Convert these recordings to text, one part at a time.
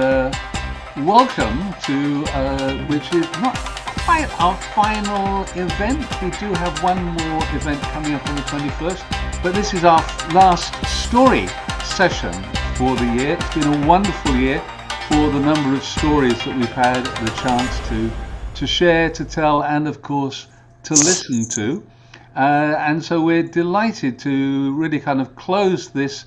and welcome to which is not quite our final event. We do have one more event coming up on the 21st, but this is our last story session for the year. It's been a wonderful year for the number of stories that we've had the chance to share, to tell, and of course to listen to. And so we're delighted to really kind of close this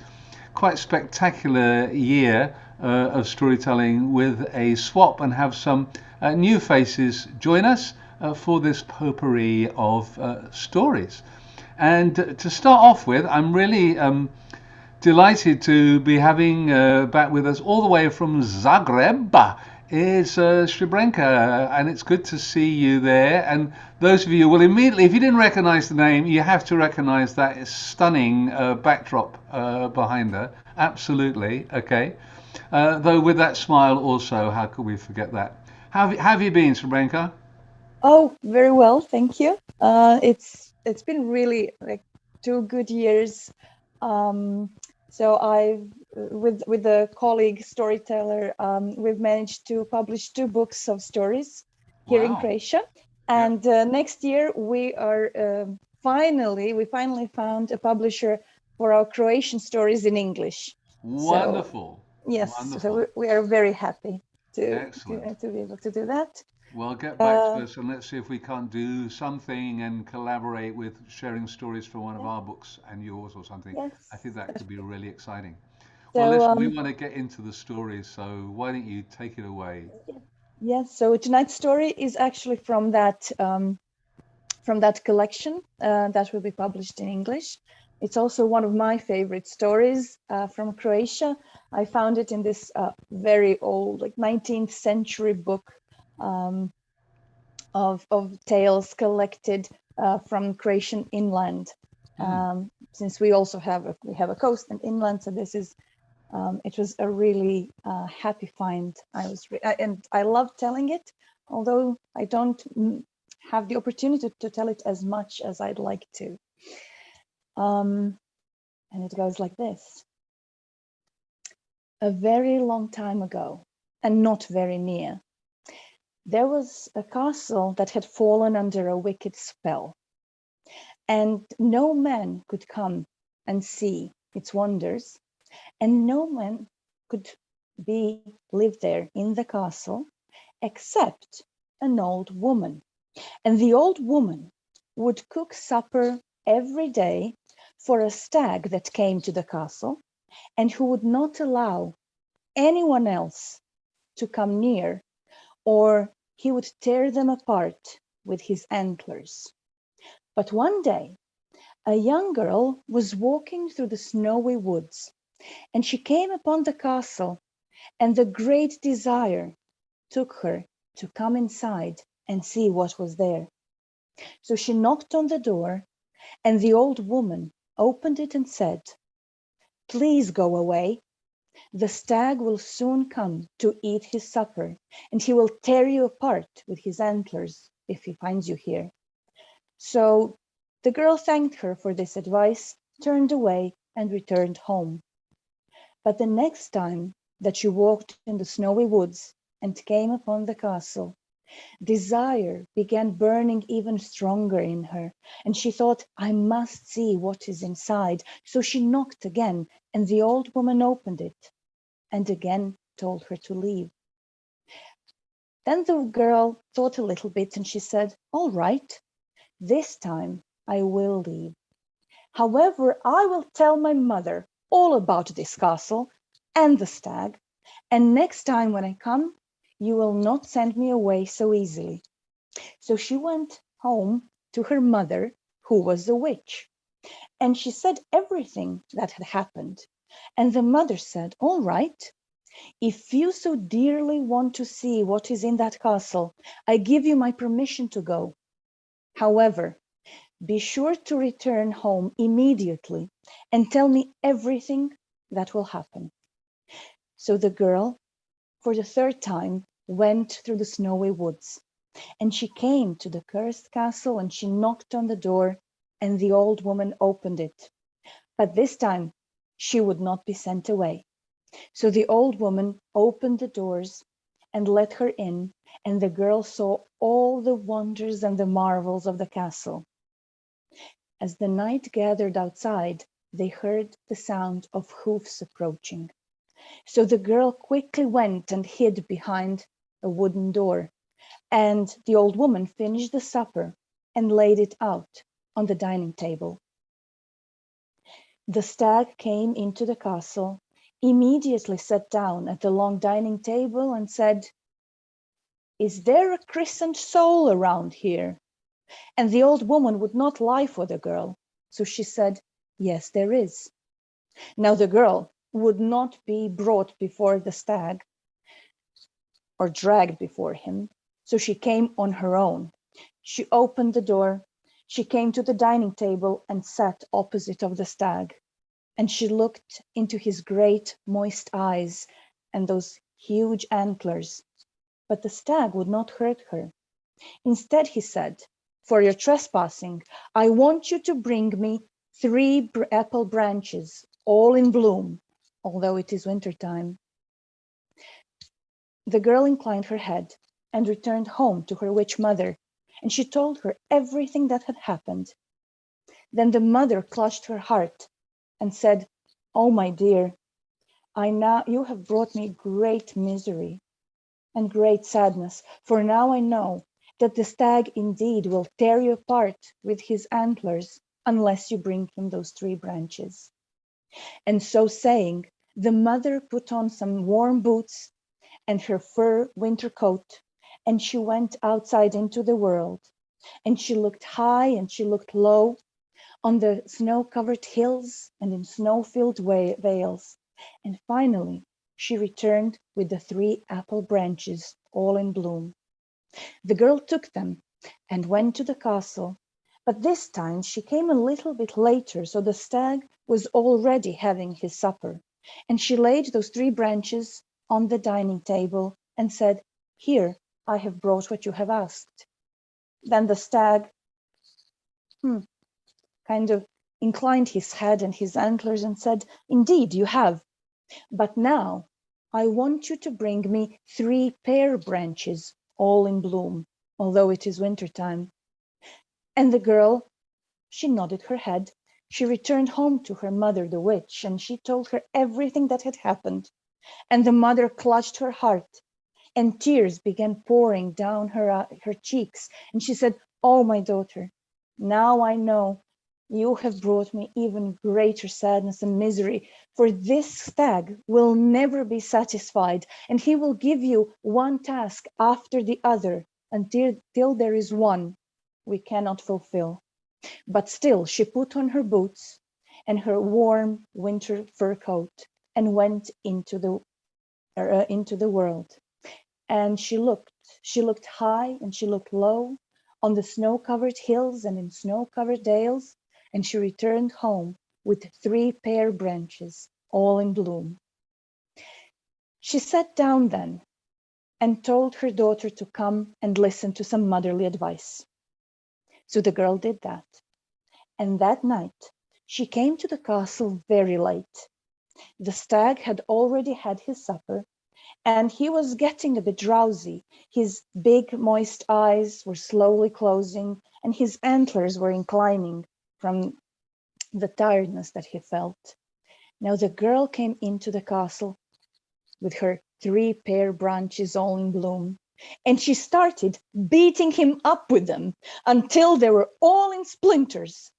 quite spectacular year of storytelling with a swap and have some new faces join us for this potpourri of stories. And to start off with, I'm really delighted to be having back with us all the way from Zagreb is Srebrenka, and it's good to see you there. And those of you will immediately, if you didn't recognize the name, you have to recognize that stunning backdrop behind her. Absolutely, okay. Though with that smile also, how could we forget that? How have you been, Srebrenka? Oh, very well, thank you. It's been really like 2 good years. Um, so I've with a colleague storyteller, we've managed to publish 2 books of stories here in Wow. Croatia, Yep. and next year we finally found a publisher for our Croatian stories in English. So Wonderful. yes, so Wonderful. we are very happy to, Excellent. to to be able to do that. Well, get back Uh, to us and let's see if we can't do something and collaborate with sharing stories from one of yeah, our books and yours or something. I yes. think that could be really exciting. Well, So listen, we want to get into the stories, so why don't you take it away? yeah, yes. So tonight's story is actually from that collection that will be published in English. It's also one of my favorite stories from Croatia. I found it in this very old, like 19th century book um, of tales collected from Croatian inland. Hmm. Since we also have a coast and inland, so this is it was a really happy find. And I love telling it, although I don't have the opportunity to tell it as much as I'd like to. Um, and it goes like this: a very long time ago, and not very near, there was a castle that had fallen under a wicked spell, and no man could come and see its wonders, and no man could live there in the castle except an old woman. And the old woman would cook supper every day for a stag that came to the castle, and who would not allow anyone else to come near, or he would tear them apart with his antlers. But one day a young girl was walking through the snowy woods, and she came upon the castle, and the great desire took her to come inside and see what was there. So she knocked on the door, and the old woman opened it and said, "Please go away. The stag will soon come to eat his supper, and he will tear you apart with his antlers if he finds you here." So the girl thanked her for this advice, turned away, and returned home. But the next time that she walked in the snowy woods and came upon the castle, desire began burning even stronger in her, and she thought, "I must see what is inside." So she knocked again, and the old woman opened it and again told her to leave. Then the girl thought a little bit, and she said, "All right, this time I will leave. However, I will tell my mother all about this castle and the stag, and next time when I come, you will not send me away so easily." So she went home to her mother, who was a witch, and she said everything that had happened. And the mother said, "All right, if you so dearly want to see what is in that castle, I give you my permission to go. However, be sure to return home immediately and tell me everything that will happen." So the girl, for the third time, went through the snowy woods, and she came to the cursed castle, and she knocked on the door, and the old woman opened it. But this time she would not be sent away. So the old woman opened the doors and let her in, and the girl saw all the wonders and the marvels of the castle. As the night gathered outside, they heard the sound of hoofs approaching. So the girl quickly went and hid behind a wooden door, and the old woman finished the supper and laid it out on the dining table. The stag came into the castle, immediately sat down at the long dining table and said, "Is there a christened soul around here?" And the old woman would not lie for the girl, so she said, "Yes, there is." Now the girl would not be brought before the stag or dragged before him, so she came on her own. She opened the door, she came to the dining table and sat opposite of the stag, and she looked into his great moist eyes and those huge antlers. But the stag would not hurt her. Instead, he said, "For your trespassing, I want you to bring me 3 apple branches, all in bloom, although it is winter time." The girl inclined her head and returned home to her witch mother, and she told her everything that had happened. Then the mother clutched her heart and said, "Oh, my dear, you have brought me great misery and great sadness, for now I know that the stag indeed will tear you apart with his antlers unless you bring him those 3 branches." And so saying, the mother put on some warm boots and her fur winter coat, and she went outside into the world. And she looked high and she looked low on the snow-covered hills and in snow-filled vales. And finally, she returned with the 3 apple branches, all in bloom. The girl took them and went to the castle, but this time she came a little bit later, so the stag was already having his supper. And she laid those 3 branches on the dining table and said, "Here, I have brought what you have asked." Then the stag kind of inclined his head and his antlers and said, "Indeed, you have. But now I want you to bring me 3 pear branches, all in bloom, although it is winter time." And the girl, she nodded her head. She returned home to her mother, the witch, and she told her everything that had happened. And the mother clutched her heart, and tears began pouring down her cheeks. And she said, "Oh, my daughter, now I know you have brought me even greater sadness and misery, for this stag will never be satisfied, and he will give you one task after the other until there is one we cannot fulfill." But still she put on her boots and her warm winter fur coat and went into the world. And she looked high and she looked low on the snow-covered hills and in snow-covered dales, and she returned home with 3 pear branches, all in bloom. She sat down then and told her daughter to come and listen to some motherly advice. So the girl did that. And that night she came to the castle very late. The stag had already had his supper, and he was getting a bit drowsy. His big, moist eyes were slowly closing, and his antlers were inclining from the tiredness that he felt. Now the girl came into the castle with her 3 pear branches all in bloom, and she started beating him up with them until they were all in splinters.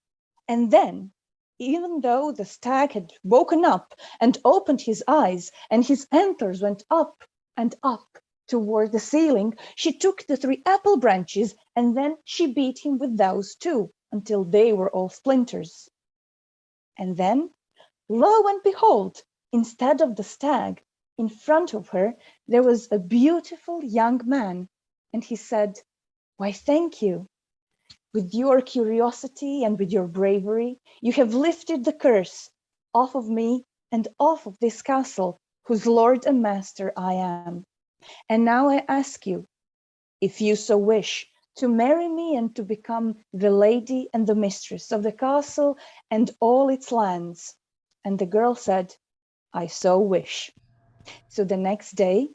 And then, even though the stag had woken up and opened his eyes and his antlers went up and up toward the ceiling, she took the 3 apple branches and then she beat him with those too until they were all splinters. And then, lo and behold, instead of the stag, in front of her, there was a beautiful young man. And he said, "Why, thank you. With your curiosity and with your bravery, you have lifted the curse off of me and off of this castle, whose lord and master I am. And now I ask you, if you so wish, to marry me and to become the lady and the mistress of the castle and all its lands." And the girl said, "I so wish." So the next day,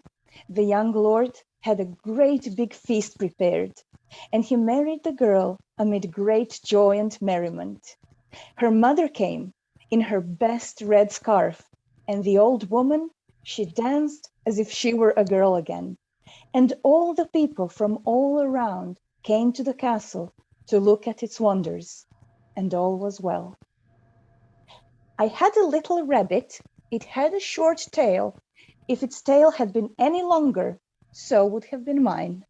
the young lord had a great big feast prepared, and he married the girl amid great joy and merriment. Her mother came in her best red scarf, and the old woman, she danced as if she were a girl again. And all the people from all around came to the castle to look at its wonders, and all was well. I had a little rabbit. It had a short tail. If its tail had been any longer, so would have been mine.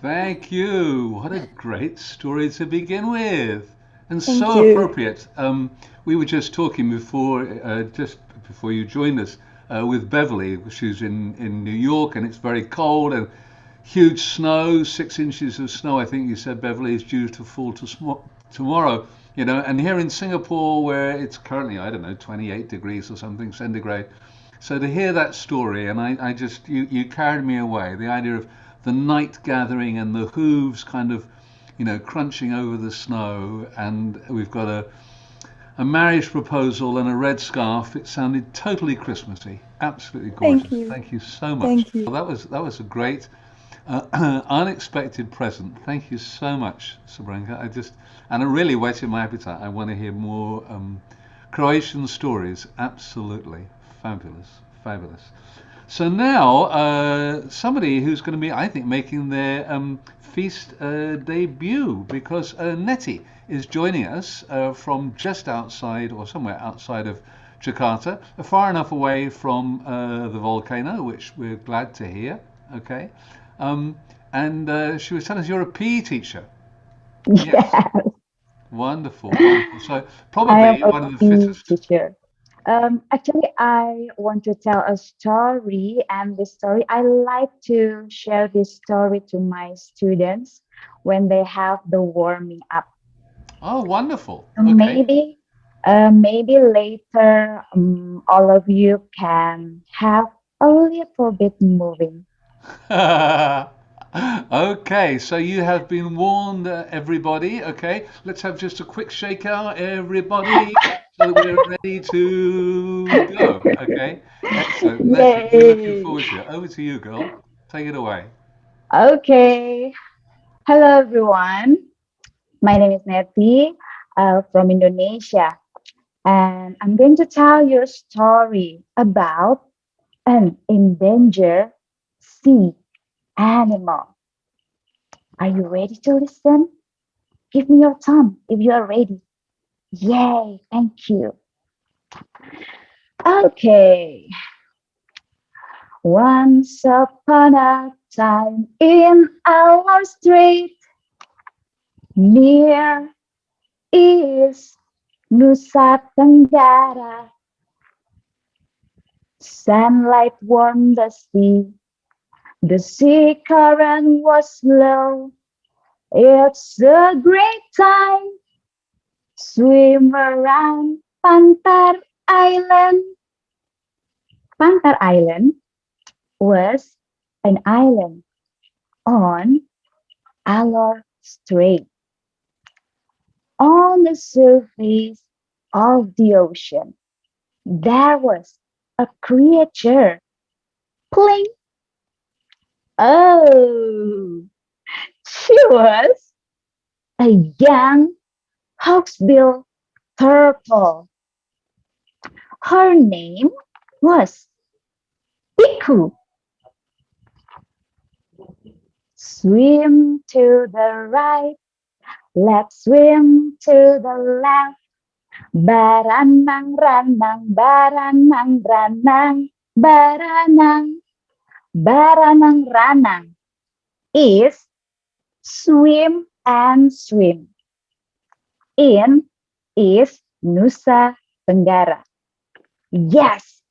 Thank you. What a great story to begin with, and Thank so you. appropriate. We were just talking just before you joined us, with Beverly. She's in New York, and it's very cold and huge snow. 6 inches of snow, I think you said, Beverly, is due to fall tomorrow. And here in Singapore, where it's currently, I don't know, 28 degrees or something centigrade. So to hear that story, and I just, you carried me away. The idea of the night gathering and the hooves kind of, crunching over the snow, and we've got a marriage proposal and a red scarf. It sounded totally Christmassy, absolutely Thank gorgeous. you. Thank you so much. Thank you. Well, that was a great, unexpected present. Thank you so much, Srebrenka. And it really whetted my appetite. I want to hear more Croatian stories. Absolutely fabulous, fabulous. So now, somebody who's going to be, I think, making their feast debut, because Neti is joining us from just outside, or somewhere outside of Jakarta, far enough away from the volcano, which we're glad to hear. Okay. Um, and she was telling us you're a PE teacher. Yes. Yeah, Wonderful, wonderful. So I am probably a one of the PE fittest. teacher. Actually, I want to tell a story, and this story, I like to share this story to my students when they have the warming up. Oh, wonderful. Okay. Maybe, maybe later, all of you can have a little bit moving. Okay, so you have been warned, everybody. Okay, let's have just a quick shakeout, everybody, so that we're ready to go. Okay, excellent. Neti, we're looking Yay! forward to it. Over to you, girl. Take it away. Okay. Hello, everyone. My name is Neti from Indonesia, and I'm going to tell you a story about an endangered sea animal. Are you ready to listen? Give me your thumb if you are ready. Yay, thank you. Okay, once upon a time in our street near is Nusa Tenggara, sunlight warmed the sea. The sea current was low. It's a great time. Swim around Pantar Island. Pantar Island was an island on Alor Strait on the surface of the ocean. There was a creature. Plink! Oh, she was a young hawksbill turtle. Her name was Piku. Swim to the right, let's swim to the left. Baranang ranang, baranang ranang, baranang, baranang ranang is swim and swim in East Nusa Tenggara. Yes,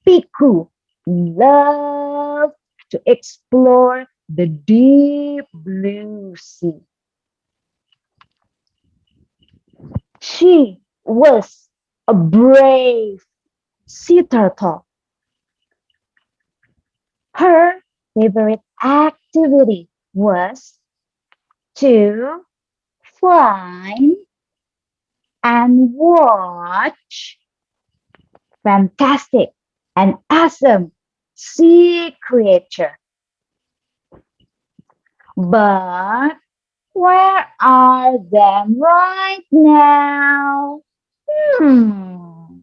Piku loved to explore the deep blue sea. She was a brave sea turtle. Her favorite activity was to climb and watch fantastic and awesome sea creature. But where are them right now? Hmm.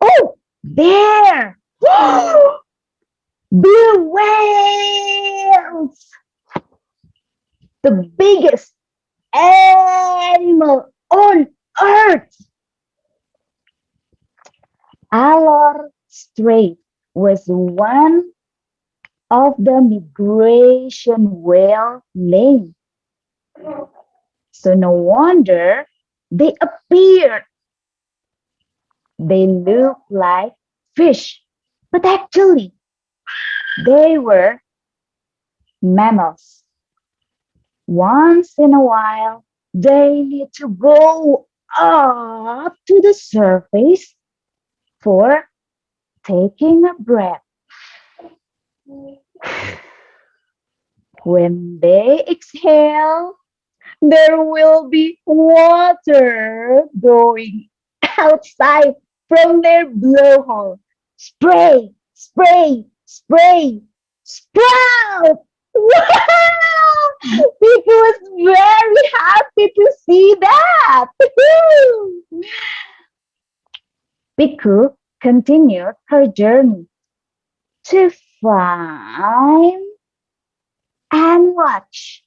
Oh, there! Blue whales! The biggest animal on earth! Alor Strait was one of the migration whale names. So no wonder they appeared. They look like fish, but actually they were mammals. Once in a while, they need to go up to the surface for taking a breath. When they exhale, there will be water going outside from their blowhole. Spray, spray, spray, sprout! Wow! Vicky was very happy to see that. Piku continued her journey to find and watch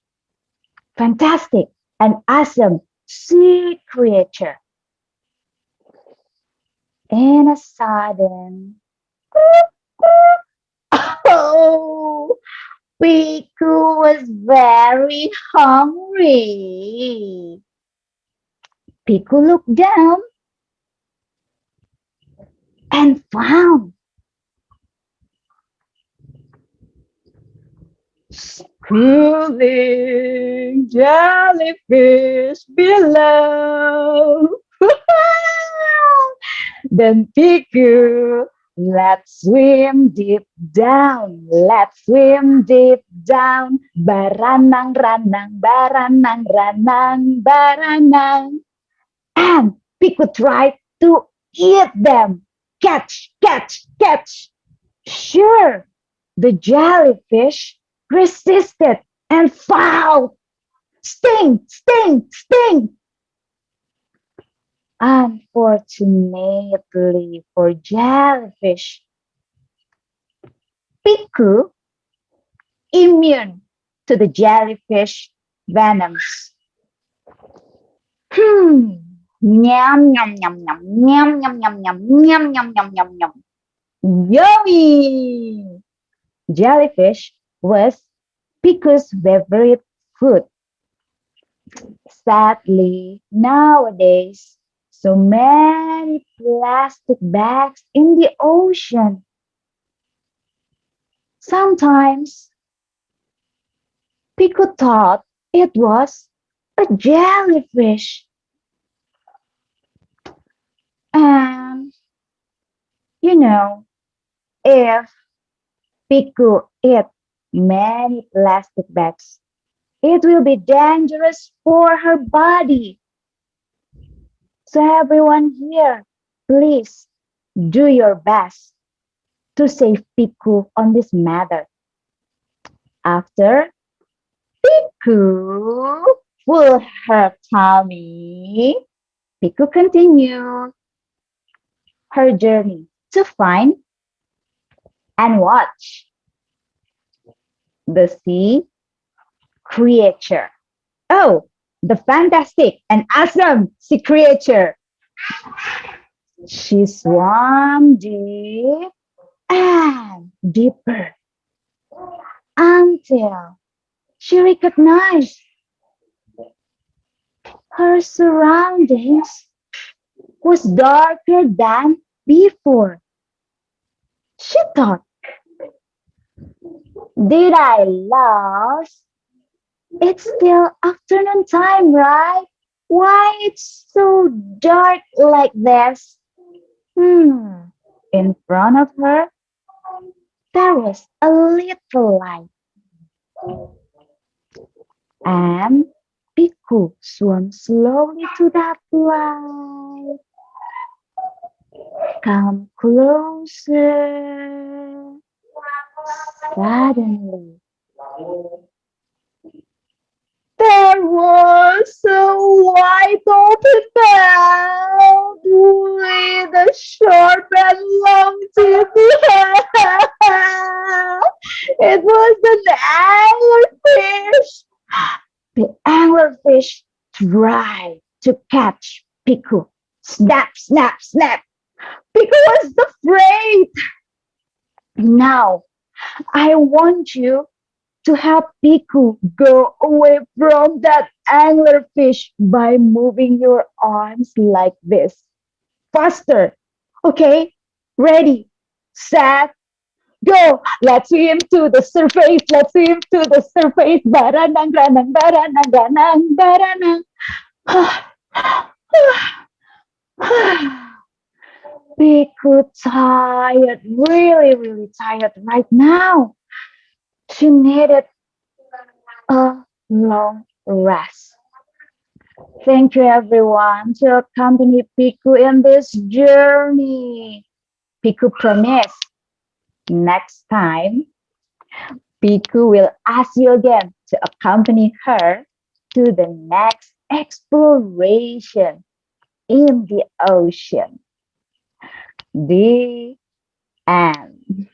fantastic and awesome sea creature. In a sudden, oh, Piku was very hungry. Piku looked down and found schooling jellyfish below. Then Piku, let's swim deep down, let's swim deep down. Baranang, ranang, baranang, ranang, baranang. And Piku tried to eat them. Catch, catch, catch. Sure, the jellyfish resisted and fought. Sting, sting, sting. Unfortunately for jellyfish, Piku immune to the jellyfish venoms. Hmm. Yum yum yum yum yum yum yum yum yum yum yum yum yum. Yummy! Jellyfish was Piku's favorite food. Sadly, nowadays, so many plastic bags in the ocean. Sometimes Piku thought it was a jellyfish. And, you know, if Piku ate many plastic bags, it will be dangerous for her body. So, everyone here, please do your best to save Piku on this matter. After Piku full her tummy, Piku continued her journey to find and watch the sea creature. Oh, the fantastic and awesome sea creature. She swam deep and deeper until she recognized her surroundings was darker than before. She thought, did I lose? It's still afternoon time, right? Why it's so dark like this? Hmm. In front of her, there was a little light, and Piku swam slowly to that light. Come closer. Suddenly, there was a white open mouth with a sharp and long teeth. It was an anglerfish. The anglerfish tried to catch Piku. Snap, snap, snap. Piku was afraid. Now, I want you to help Piku go away from that anglerfish by moving your arms like this. Faster. Okay? Ready, set, go. Let's swim to the surface. Let's swim to the surface. Baranang, ranang, baranang, ranang, baranang. Piku tired, really, really tired right now. She needed a long rest. Thank you, everyone, to accompany Piku in this journey. Piku promise next time, Piku will ask you again to accompany her to the next exploration in the ocean. The end.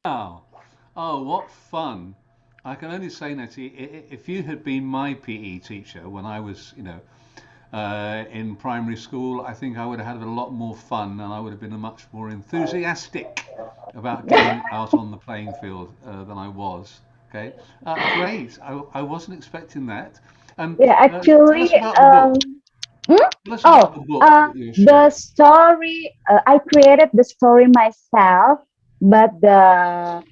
Wow. Oh, what fun. I can only say, Neti, if you had been my PE teacher when I was, in primary school, I think I would have had a lot more fun and I would have been much more enthusiastic about getting out on the playing field than I was. Okay. Great. I wasn't expecting that. Yeah, Tell us actually, about the book. hmm? Tell us Oh, about the book that you're the sharing. story, I created the story myself, but the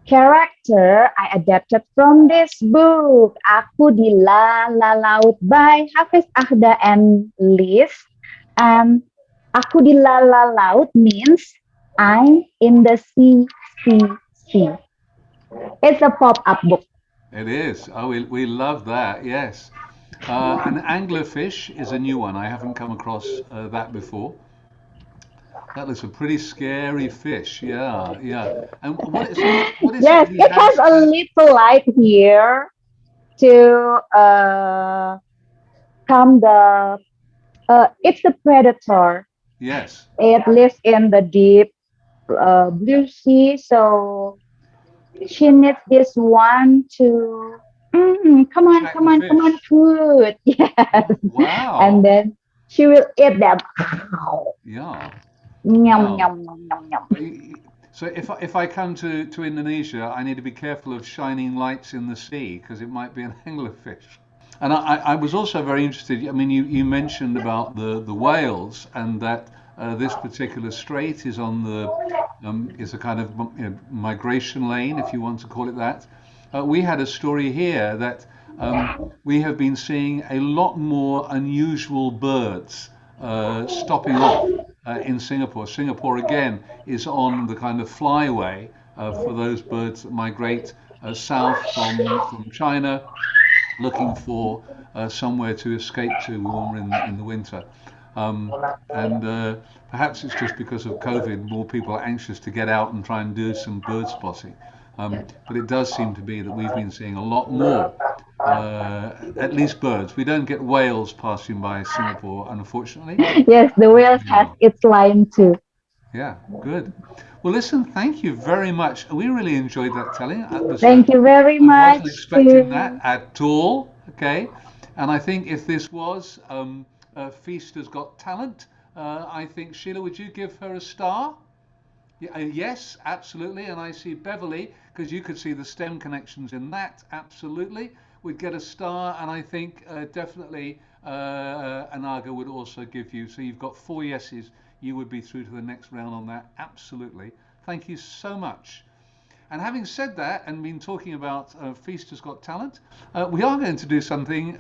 character I adapted from this book, Aku di La Laut by Hafiz Ahda and Liz. And Aku di La Laut means I'm in the sea, sea, sea. It's a pop-up book. It is. Oh, we love that. Yes. An anglerfish is a new one. I haven't come across that before. That looks a pretty scary fish. Yeah, yeah. And what is it Yes, he it has has? a little light here to calm the. It's a predator. Yes, It lives in the deep blue sea, so she needs this one to. Come on, check come the on, come on, fish. food. Yes, Oh, and wow. then she will eat them. Yeah. Yum, Wow. yum, yum, yum, yum. So if I come to Indonesia, I need to be careful of shining lights in the sea because it might be an anglerfish. And I was also very interested. I mean, you mentioned about the whales and that this particular strait is on the is a kind of migration lane, if you want to call it that. We had a story here that we have been seeing a lot more unusual birds stopping off in Singapore. Singapore again is on the kind of flyway for those birds that migrate south from China looking for somewhere to escape to warmer in the winter. Um, and perhaps it's just because of COVID, more people are anxious to get out and try and do some bird spotting. But it does seem to be that we've been seeing a lot more, at least birds. We don't get whales passing by Singapore, unfortunately. Yes, the whales has Yeah. its line too. Yeah, good. Well, listen, thank you very much. We really enjoyed that telling. It was, Thank you very I wasn't much expecting that too. at all. Okay, and I think if this was Feast Has Got Talent, I think Sheila, would you give her a star? Yeah, yes, absolutely. And I see Beverly, because you could see the STEM connections in that. Absolutely, would get a star, and I think definitely Anaga would also give you. So you've got 4 yeses. You would be through to the next round on that. Absolutely. Thank you so much. And having said that, and been talking about Feast Has Got Talent, we are going to do something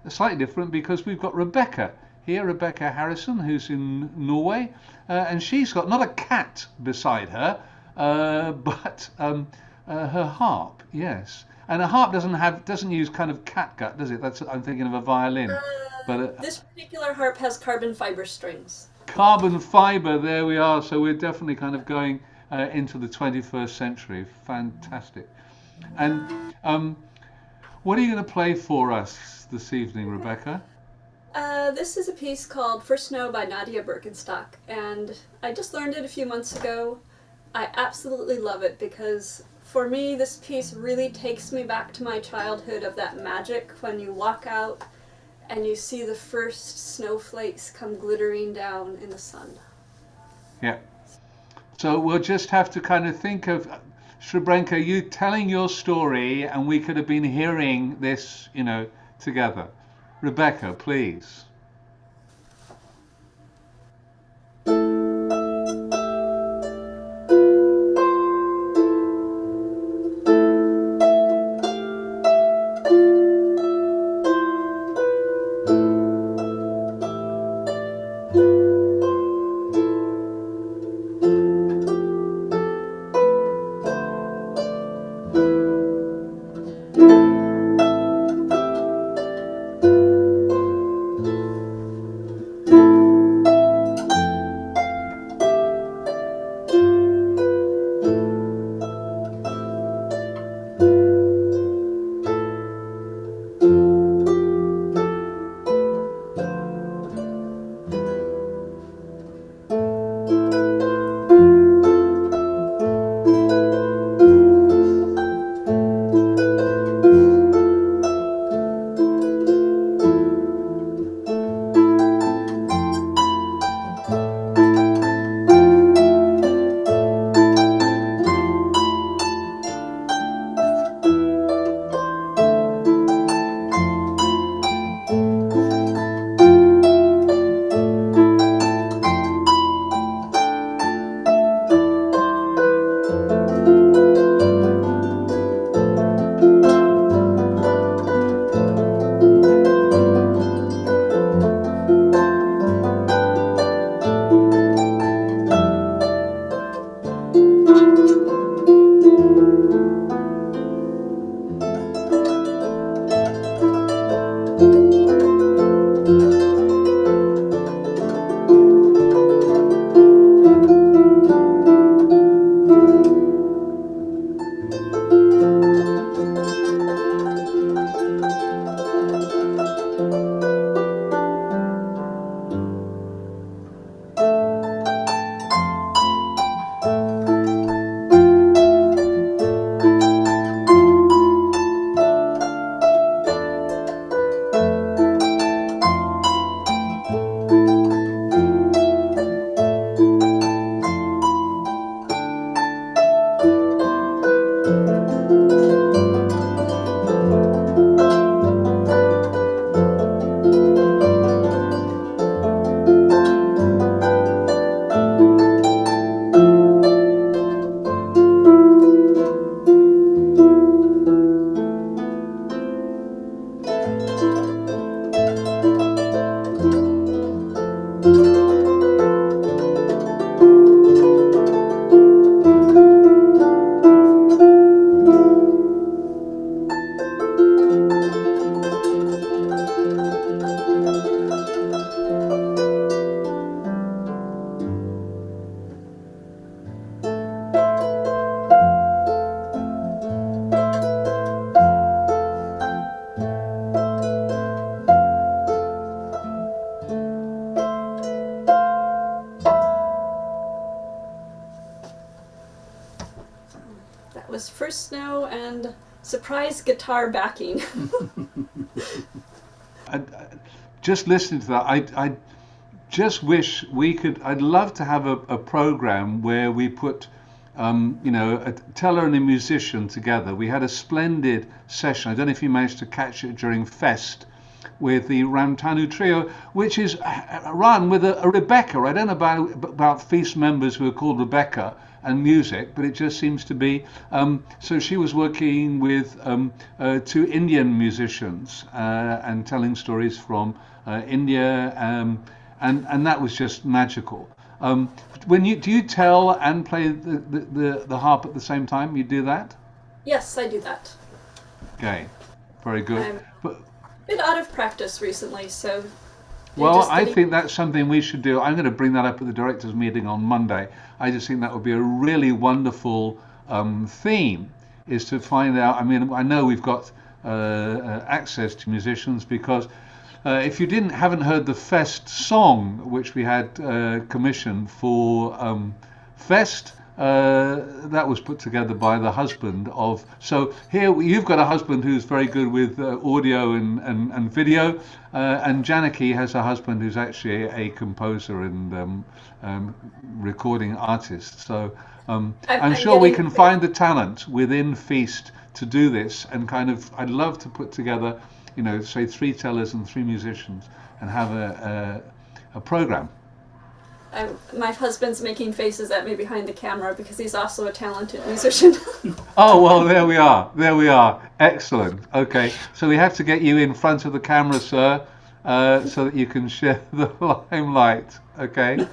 slightly different because we've got Rebecca here, Rebecca Harrisson, who's in Norway, and she's got not a cat beside her, but her harp, yes. And a harp doesn't use kind of catgut, does it? That's I'm thinking of a violin, but This particular harp has carbon fiber strings. carbon fiber. There we are. So we're definitely kind of going into the 21st century. Fantastic. And what are you going to play for us this evening, Rebecca? This is a piece called For Snow by Nadia Birkenstock, and I just learned it a few months ago. I absolutely love it because for me this piece really takes me back to my childhood of that magic when you walk out and you see the first snowflakes come glittering down in the sun. Yeah. So we'll just have to kind of think of Srebrenka, you telling your story, and we could have been hearing this, together. Rebecca, please. That was First Snow and surprise guitar backing. Just listening to that, I just wish we could. I'd love to have a program where we put, a teller and a musician together. We had a splendid session. I don't know if you managed to catch it during Fest with the Ramtanu Trio, which is run with a Rebecca. I don't know about Feast members who are called Rebecca and music, but it just seems to be. So she was working with two Indian musicians and telling stories from India, and that was just magical. When do you tell and play the harp at the same time? You do that? Yes, I do that. Okay, very good. I'm But a bit out of practice recently, so you're well, just I getting. think that's something we should do. I'm going to bring that up at the directors' meeting on Monday. I just think that would be a really wonderful theme, is to find out. I mean, I know we've got access to musicians because if you haven't heard the Fest song, which we had commissioned for Fest, that was put together by the husband of. So here you've got a husband who's very good with audio and video, and Janaki has a husband who's actually a composer and recording artist. So I'm I'm sure we getting. can find the talent within Feast to do this, and kind of I'd love to put together, say 3 tellers and 3 musicians, and have a program. My husband's making faces at me behind the camera because he's also a talented musician. Oh, well, there we are. There we are. Excellent. Okay. So we have to get you in front of the camera, sir, so that you can share the limelight. Okay.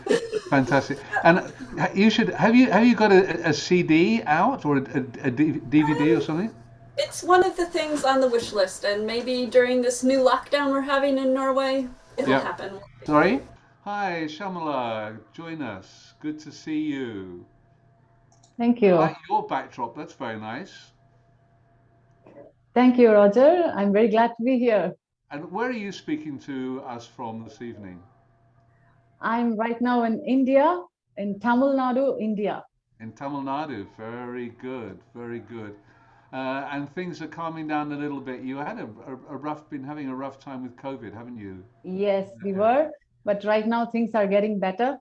Fantastic. And you should have you got a CD out or a DVD or something? It's one of the things on the wish list, and maybe during this new lockdown we're having in Norway, it'll Yeah. happen. Sorry? Hi, Shyamala. Join us. Good to see you. Thank I you. like your backdrop. That's very nice. Thank you, Roger. I'm very glad to be here. And where are you speaking to us from this evening? I'm right now in India, in Tamil Nadu, India. In Tamil Nadu. Very good. Very good. And things are calming down a little bit. You had been having a rough time with COVID, haven't you? Yes, we were, but right now things are getting better.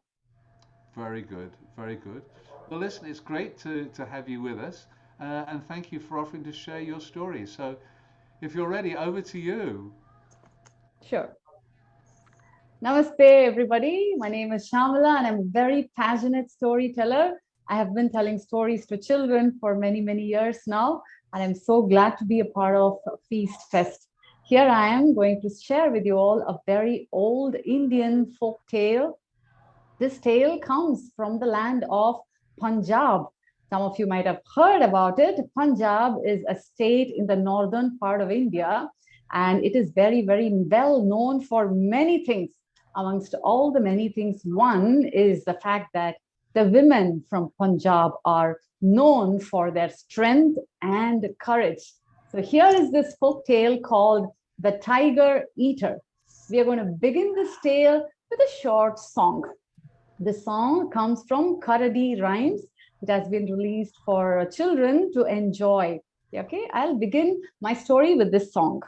Very good. Very good. Well, listen, it's great to have you with us. And thank you for offering to share your story. So if you're ready, over to you. Sure. Namaste, everybody. My name is Shyamala, and I'm a very passionate storyteller. I have been telling stories to children for many, many years now, and I'm so glad to be a part of Feast Fest. Here I am going to share with you all a very old Indian folk tale. This tale comes from the land of Punjab. Some of you might have heard about it. Punjab is a state in the northern part of India, and it is very, very well known for many things. Amongst all the many things, one is the fact that the women from Punjab are known for their strength and courage. So here is this folk tale called The Tiger Eater. We are going to begin this tale with a short song. The song comes from Karadi Rhymes. It has been released for children to enjoy. Okay, I'll begin my story with this song.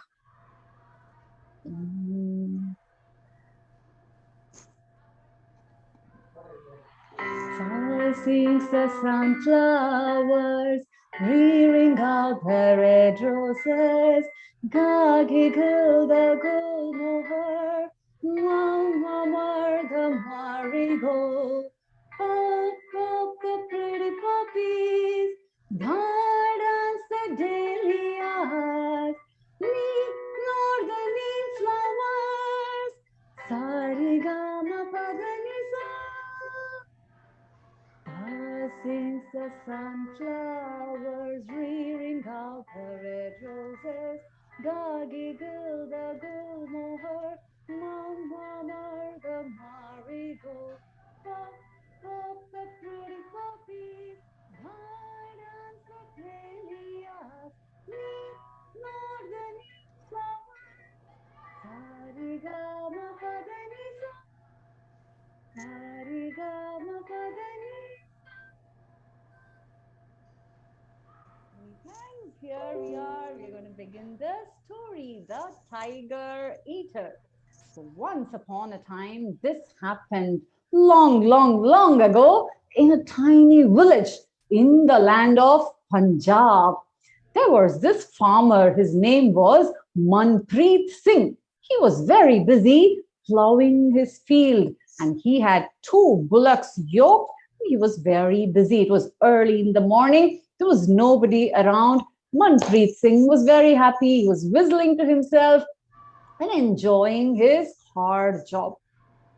Seems the sunflowers rearing out their red roses, giggle the gulmohar, murmur the marigold, pop the pretty poppies, dance the dahlias, nor the neem flowers, sarigama padanisa. Since the sunflowers rearing out the red roses, giggle the gulmohar, murmur the marigold, pop the pretty poppies, dance the dahlias, nor the neem flowers, sarigama padanisa, sarigama padanisa. Here we are. We're going to begin the story, The Tiger Eater. So once upon a time, this happened long, long, long ago in a tiny village in the land of Punjab. There was this farmer. His name was Manpreet Singh. He was very busy plowing his field, and he had 2 bullocks yoked. He was very busy. It was early in the morning. There was nobody around. Manpreet Singh was very happy. He was whistling to himself and enjoying his hard job.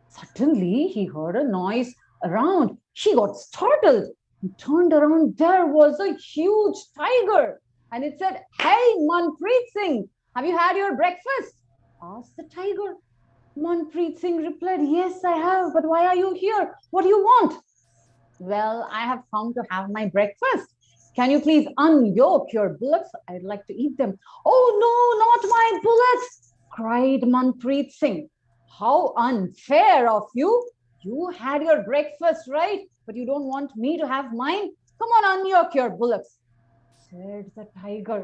Suddenly, he heard a noise around. She got startled and turned around. There was a huge tiger. And it said, "Hey, Manpreet Singh, have you had your breakfast?" asked the tiger. Manpreet Singh replied, "Yes, I have. But why are you here? What do you want?" "Well, I have come to have my breakfast. Can you please unyoke your bullocks? I'd like to eat them." "Oh, no, not my bullocks!" cried Manpreet Singh. "How unfair of you! You had your breakfast, right? But you don't want me to have mine? Come on, unyoke your bullocks," said the tiger.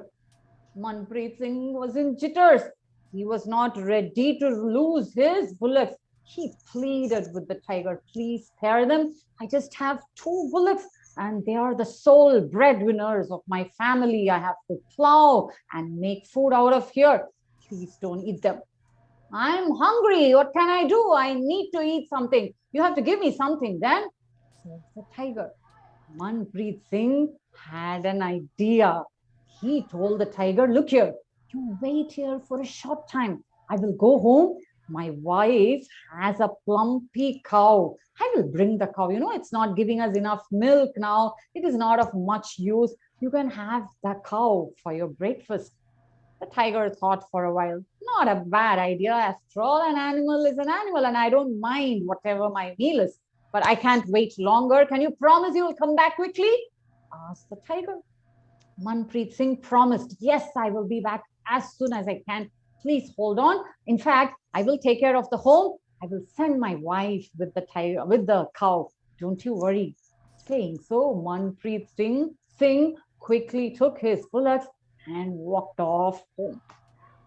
Manpreet Singh was in jitters. He was not ready to lose his bullocks. He pleaded with the tiger, "Please spare them. I just have 2 bullocks and they are the sole breadwinners of my family. I have to plow and make food out of here. Please don't eat them." "I'm hungry. What can I do? I need to eat something. You have to give me something then," said the tiger. Manpreet Singh had an idea. He told the tiger, "Look here, you wait here for a short time. I will go home. My wife has a plumpy cow. I will bring the cow. It's not giving us enough milk now. It is not of much use. You can have the cow for your breakfast." The tiger thought for a while. Not a bad idea. After all, an animal is an animal, and I don't mind whatever my meal is. But I can't wait longer. Can you promise you will come back quickly?" asked the tiger. Manpreet Singh promised, "Yes, I will be back as soon as I can. Please hold on. In fact, I will take care of the home. I will send my wife with the cow. Don't you worry." Saying so, Manpreet Singh quickly took his bullocks and walked off home.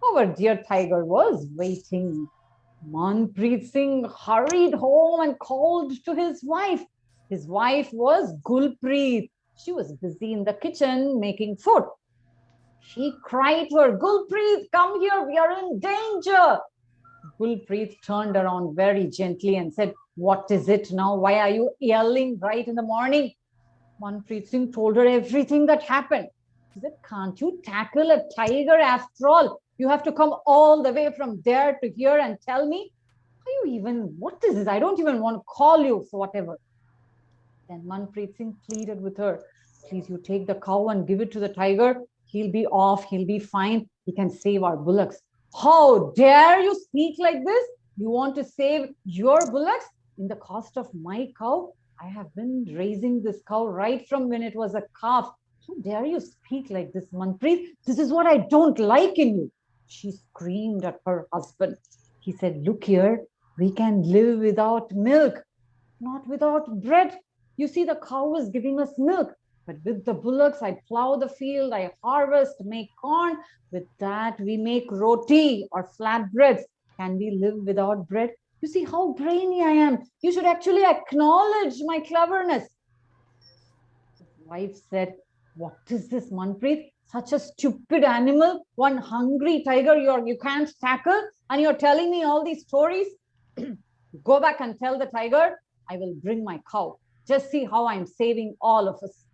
Our dear tiger was waiting. Manpreet Singh hurried home and called to his wife. His wife was Gulpreet. She was busy in the kitchen making food. She cried to her, "Gulpreet, come here, we are in danger." Gulpreet turned around very gently and said, "What is it now? Why are you yelling right in the morning?" Manpreet Singh told her everything that happened. He said, "Can't you tackle a tiger after all? You have to come all the way from there to here and tell me? What is this? I don't even want to call you for whatever." Then Manpreet Singh pleaded with her, "Please, you take the cow and give it to the tiger. He'll be off. He'll be fine. He can save our bullocks." "How dare you speak like this? You want to save your bullocks in the cost of my cow? I have been raising this cow right from when it was a calf. How dare you speak like this, Manpreet? This is what I don't like in you." She screamed at her husband. He said, "Look here, we can live without milk, not without bread. You see, the cow is giving us milk, but with the bullocks, I plow the field, I harvest, make corn. With that, we make roti or flatbreads. Can we live without bread? You see how brainy I am. You should actually acknowledge my cleverness." His wife said, "What is this, Manpreet? Such a stupid animal, one hungry tiger you can't tackle, and you're telling me all these stories? Go back and tell the tiger I will bring my cow. Just see how I'm saving all of us."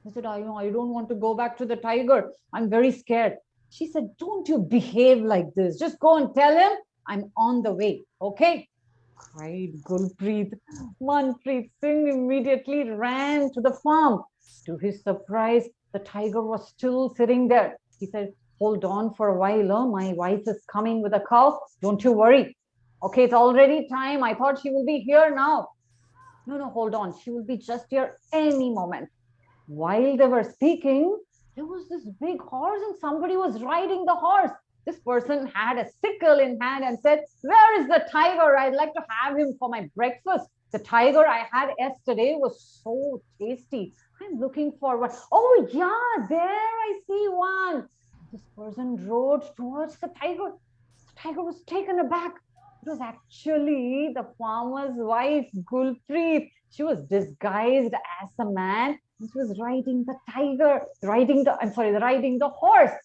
I said, I don't want to go back to the tiger. I'm very scared." She said, "Don't you behave like this. Just go and tell him I'm on the way, okay?" cried Gulpreet. Manpreet Singh immediately ran to the farm. To his surprise, the tiger was still sitting there. He said, "Hold on for a while. My wife is coming with a cow. Don't you worry. Okay, it's already time. I thought she will be here now." No, hold on. She will be just here any moment." While they were speaking, there was this big horse and somebody was riding the horse. This person had a sickle in hand and said, "Where is the tiger? I'd like to have him for my breakfast. The tiger I had yesterday was so tasty. I'm looking for one." "Oh, yeah, there I see one." This person rode towards the tiger. The tiger was taken aback. It was actually the farmer's wife, Gulpreet. She was disguised as a man. She was riding the horse.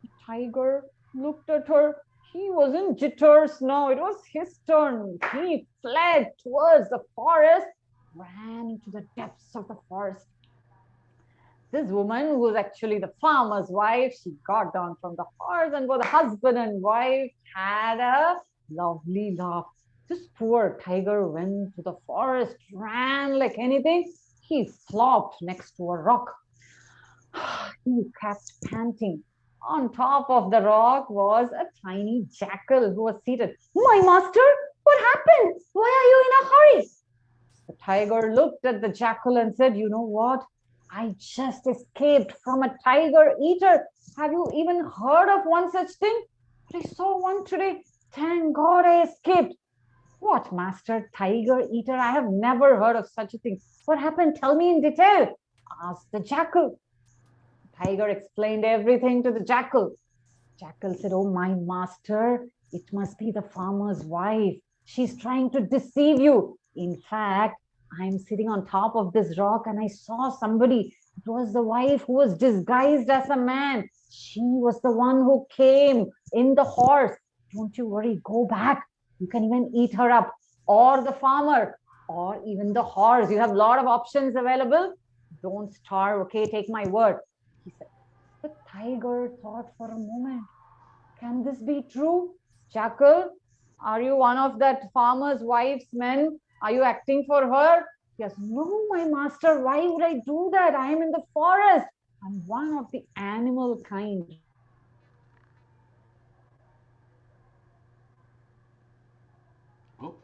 The tiger looked at her. He was in jitters now. It was his turn. He fled towards the forest, ran into the depths of the forest. This woman, who was actually the farmer's wife, she got down from the horse, and both the husband and wife had a lovely laugh. This poor tiger went to the forest, ran like anything. He flopped next to a rock. He kept panting. On top of the rock was a tiny jackal who was seated. My master, what happened? Why are you in a hurry? The tiger looked at the jackal and said, you know what? I just escaped from a tiger eater. Have you even heard of one such thing? But I saw one today. Thank God I escaped. What, master? Tiger eater? I have never heard of such a thing. What happened? Tell me in detail, asked the jackal. The tiger explained everything to the jackal. Jackal said, oh, my master, it must be the farmer's wife. She's trying to deceive you. In fact, I'm sitting on top of this rock and I saw somebody. It was the wife who was disguised as a man. She was the one who came in the horse. Don't you worry, go back. You can even eat her up, or the farmer, or even the horse. You have a lot of options available. Don't starve, okay? Take my word. He said. The tiger thought for a moment. Can this be true? Jackal, are you one of that farmer's wife's men? Are you acting for her? Yes. No, my master. Why would I do that? I am in the forest. I'm one of the animal kind. Oh.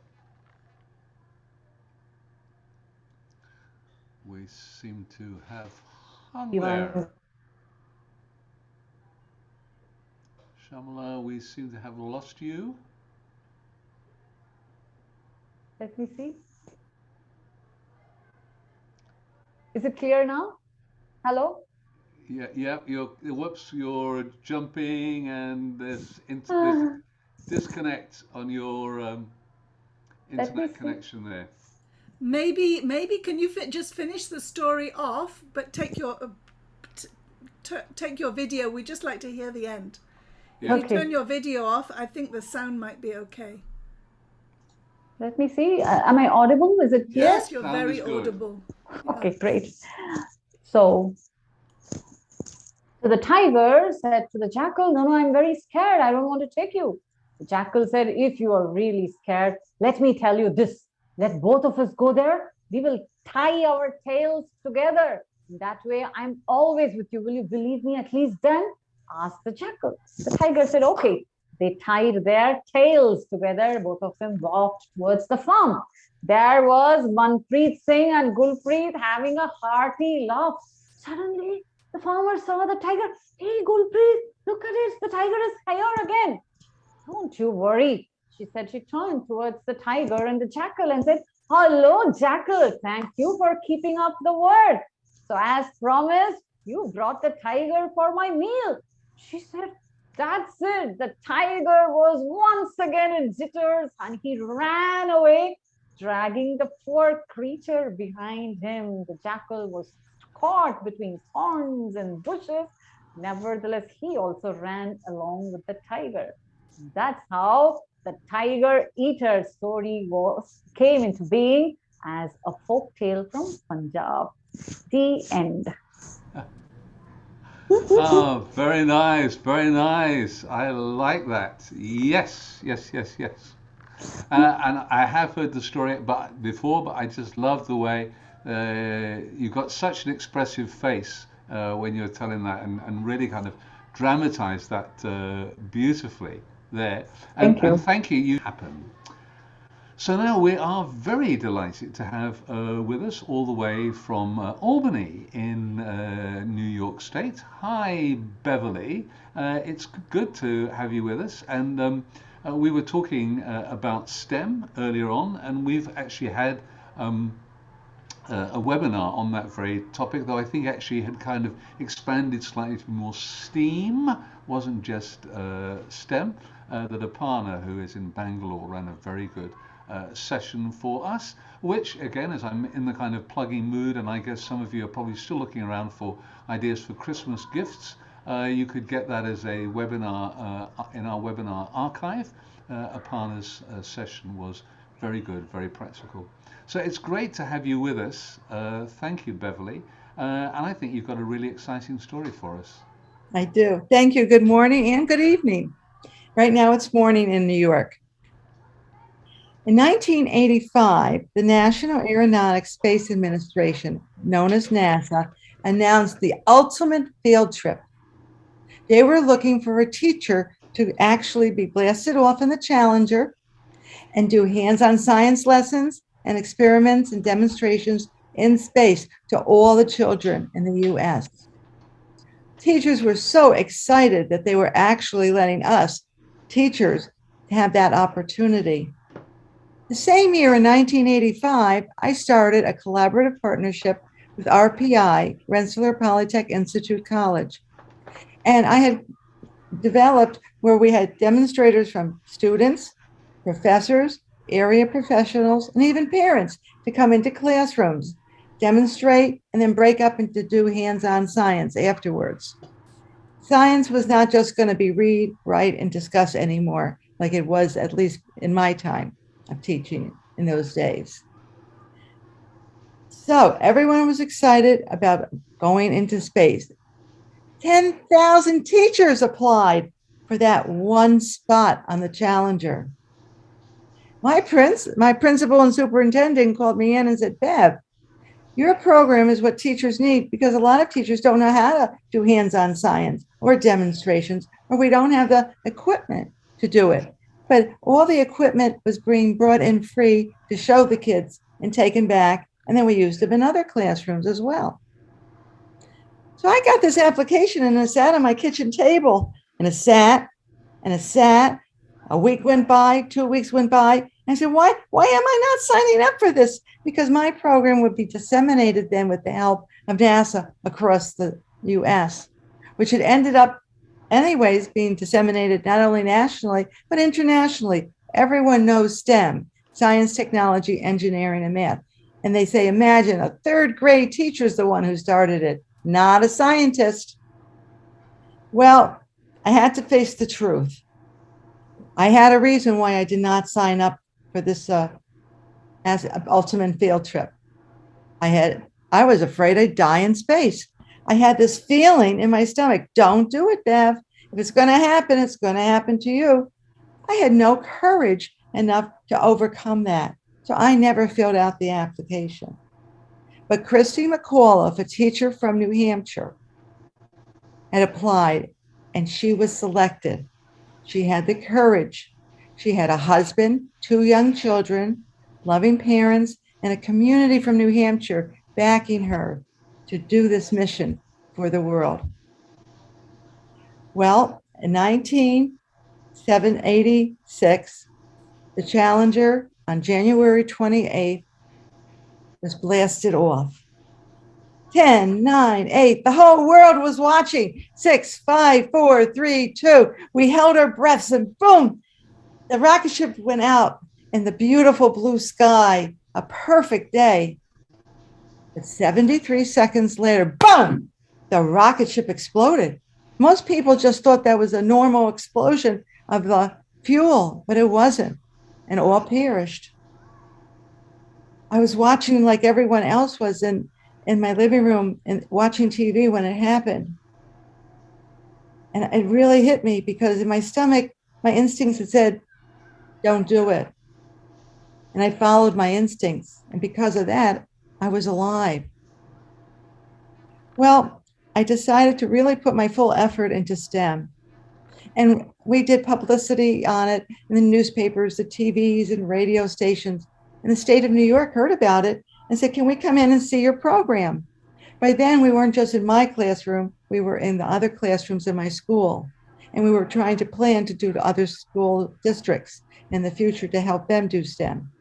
We seem to have hung there. Shyamala, we seem to have lost you. Let me see. Is it clear now? Hello? Yeah, you're jumping and there's disconnect on your internet connection there. Maybe can you just finish the story off, but take your video. We just like to hear the end. Yeah. If you turn your video off, I think the sound might be okay. Let me see. Am I audible? Is it clear? Yes, you're very audible. Okay, great. So the tiger said to the jackal, no, I'm very scared. I don't want to take you. The jackal said, if you are really scared, let me tell you this. Let both of us go there. We will tie our tails together. That way, I'm always with you. Will you believe me at least then? Asked the jackal. The tiger said, okay. They tied their tails together. Both of them walked towards the farm. There was Manpreet Singh and Gulpreet having a hearty laugh. Suddenly, the farmer saw the tiger. Hey, Gulpreet, look at it. The tiger is here again. Don't you worry, she said. She turned towards the tiger and the jackal and said, hello, jackal. Thank you for keeping up the word. So as promised, you brought the tiger for my meal. She said, that's it. The tiger was once again in jitters and he ran away, dragging the poor creature behind him. The jackal was caught between thorns and bushes. Nevertheless, he also ran along with the tiger. That's how the tiger eater story came into being as a folk tale from Punjab. The end. Oh, very nice, very nice. I like that. Yes. And I have heard the story before, but I just love the way you got such an expressive face when you were telling that, and really kind of dramatized that beautifully there. Thank you. And thank you. You happen. So now we are very delighted to have with us all the way from Albany in New York State. Hi, Beverly. It's good to have you with us. And we were talking about STEM earlier on, and we've actually had a webinar on that very topic, though I think actually had kind of expanded slightly to be more STEAM, wasn't just STEM. That Aparna, who is in Bangalore, ran a very good session for us, which again, as I'm in the kind of plugging mood, and I guess some of you are probably still looking around for ideas for Christmas gifts, you could get that as a webinar in our webinar archive. Aparna's session was very good, very practical. So it's great to have you with us. Thank you, Beverly. And I think you've got a really exciting story for us. I do. Thank you. Good morning and good evening. Right now it's morning in New York. In 1985, the National Aeronautics Space Administration, known as NASA, announced the ultimate field trip. They were looking for a teacher to actually be blasted off in the Challenger and do hands-on science lessons and experiments and demonstrations in space to all the children in the US. Teachers were so excited that they were actually letting us, teachers, have that opportunity. The same year in 1985, I started a collaborative partnership with RPI, Rensselaer Polytech Institute College. And I had developed where we had demonstrators from students, professors, area professionals, and even parents to come into classrooms, demonstrate, and then break up and to do hands-on science afterwards. Science was not just going to be read, write, and discuss anymore, like it was at least in my time of teaching in those days. So everyone was excited about going into space. 10,000 teachers applied for that one spot on the Challenger. My principal and superintendent called me in and said, Bev, your program is what teachers need because a lot of teachers don't know how to do hands-on science or demonstrations, or we don't have the equipment to do it. But all the equipment was being brought in free to show the kids and taken back, and then we used them in other classrooms as well. So I got this application and it sat on my kitchen table, and it sat and it sat. A week went by, 2 weeks went by. I said, why am I not signing up for this? Because my program would be disseminated then with the help of NASA across the US, which had ended up anyways being disseminated not only nationally, but internationally. Everyone knows STEM, science, technology, engineering, and math. And they say, imagine a third grade teacher is the one who started it, not a scientist. Well, I had to face the truth. I had a reason why I did not sign up for this as ultimate field trip. I was afraid I'd die in space. I had this feeling in my stomach, don't do it, Bev. If it's going to happen, it's going to happen to you. I had no courage enough to overcome that. So I never filled out the application. But Christy Mcauliffe, a teacher from New Hampshire, had applied and she was selected. She had the courage. She had a husband, 2 young children, loving parents, and a community from New Hampshire backing her to do this mission for the world. Well, in 1986, the Challenger on January 28th was blasted off. 10, 9, 8, the whole world was watching. 6, 5, 4, 3, 2. We held our breaths and boom, the rocket ship went out in the beautiful blue sky, a perfect day. But 73 seconds later, boom, the rocket ship exploded. Most people just thought that was a normal explosion of the fuel, but it wasn't, and all perished. I was watching like everyone else was in my living room and watching TV when it happened. And it really hit me because in my stomach, my instincts had said, don't do it. And I followed my instincts. And because of that, I was alive. Well, I decided to really put my full effort into STEM. And we did publicity on it in the newspapers, the TVs and radio stations. And the state of New York heard about it and said, can we come in and see your program? By then, we weren't just in my classroom, we were in the other classrooms in my school. And we were trying to plan to do to other school districts in the future to help them do STEM.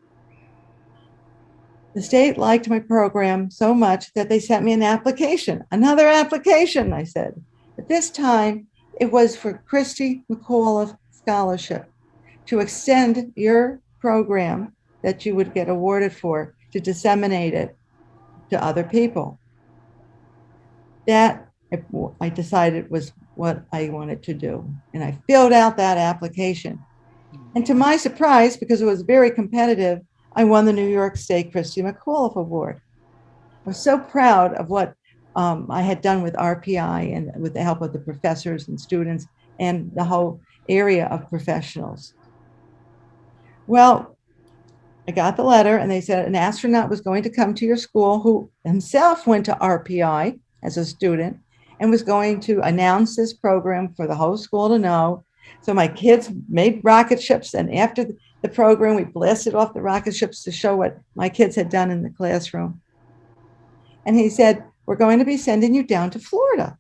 The state liked my program so much that they sent me an application, another application, I said. But this time, it was for Christy Mcauliffe Scholarship to extend your program that you would get awarded for to disseminate it to other people. That I decided was what I wanted to do. And I filled out that application. And to my surprise, because it was very competitive, I won the New York State Christy Mcauliffe Award. I was so proud of what I had done with RPI and with the help of the professors and students and the whole area of professionals. Well, I got the letter, and they said an astronaut was going to come to your school who himself went to RPI as a student and was going to announce this program for the whole school to know. So my kids made rocket ships, and after the program, we blasted off the rocket ships to show what my kids had done in the classroom. And he said, we're going to be sending you down to Florida.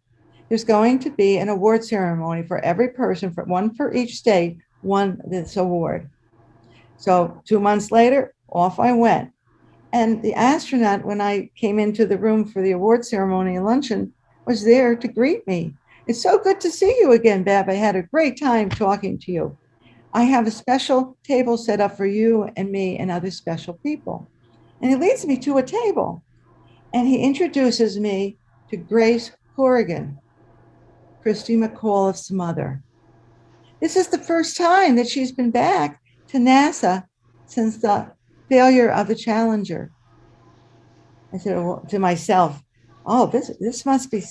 There's going to be an award ceremony for every person, one for each state, won this award. So 2 months later, off I went. And the astronaut, when I came into the room for the award ceremony and luncheon, was there to greet me. It's so good to see you again, Bev. I had a great time talking to you. I have a special table set up for you and me and other special people. And he leads me to a table, and he introduces me to Grace Corrigan, Christy Mcauliffe mother. This is the first time that she's been back to NASA since the failure of the Challenger. I said to myself, oh, this must be,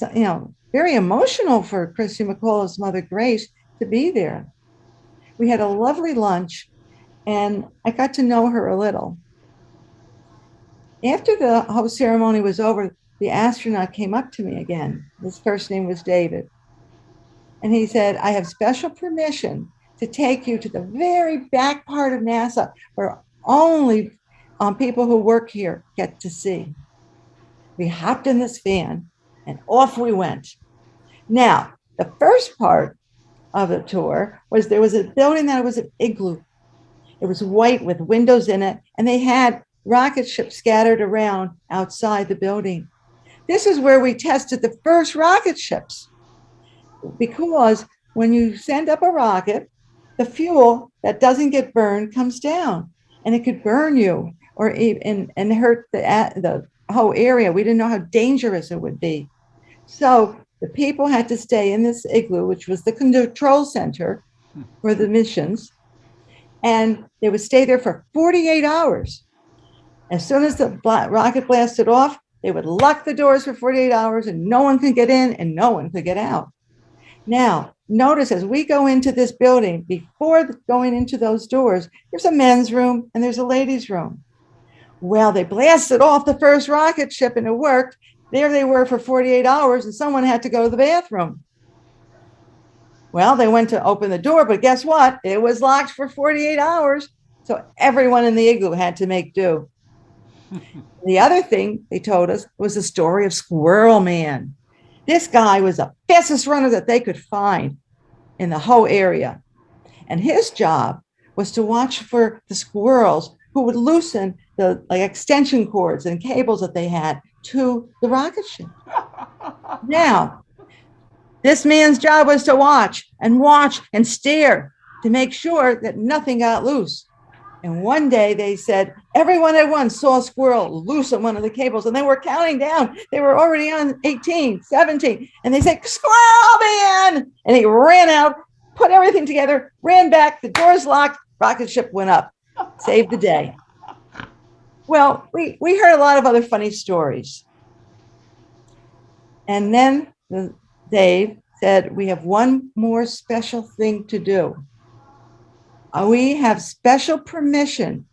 very emotional for Christy Mcauliffe mother, Grace, to be there. We had a lovely lunch, and I got to know her a little. After the whole ceremony was over, the astronaut came up to me again. His first name was David. And he said, I have special permission to take you to the very back part of NASA where only people who work here get to see. We hopped in this van and off we went. Now, the first part of the tour was there was a building that was an igloo. It was white with windows in it, and they had rocket ships scattered around outside the building. This is where we tested the first rocket ships, because when you send up a rocket, the fuel that doesn't get burned comes down, and it could burn you or even and hurt the whole area. We didn't know how dangerous it would be. So the people had to stay in this igloo, which was the control center for the missions, and they would stay there for 48 hours. As soon as the rocket blasted off, they would lock the doors for 48 hours, and no one could get in and no one could get out. Now, notice as we go into this building, before going into those doors, there's a men's room and there's a ladies' room. Well, they blasted off the first rocket ship and it worked. There they were for 48 hours, and someone had to go to the bathroom. Well, they went to open the door, but guess what? It was locked for 48 hours. So everyone in the igloo had to make do. The other thing they told us was the story of Squirrel Man. This guy was the fastest runner that they could find in the whole area. And his job was to watch for the squirrels who would loosen the extension cords and cables that they had to the rocket ship. Now, this man's job was to watch and stare to make sure that nothing got loose. And one day they said, everyone at once saw a squirrel loosen one of the cables, and they were counting down. They were already on 18, 17. And they said, Squirrel Man! And he ran out, put everything together, ran back, the doors locked, rocket ship went up, saved the day. Well, we heard a lot of other funny stories. And then Dave said, we have one more special thing to do. We have special permission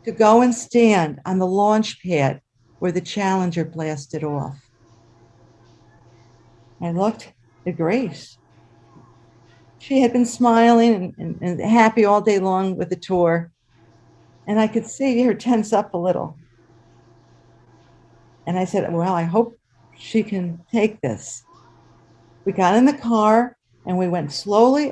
to go and stand on the launch pad where the Challenger blasted off. I looked at Grace. She had been smiling and happy all day long with the tour, and I could see her tense up a little. And I said, well, I hope she can take this. We got in the car and we went slowly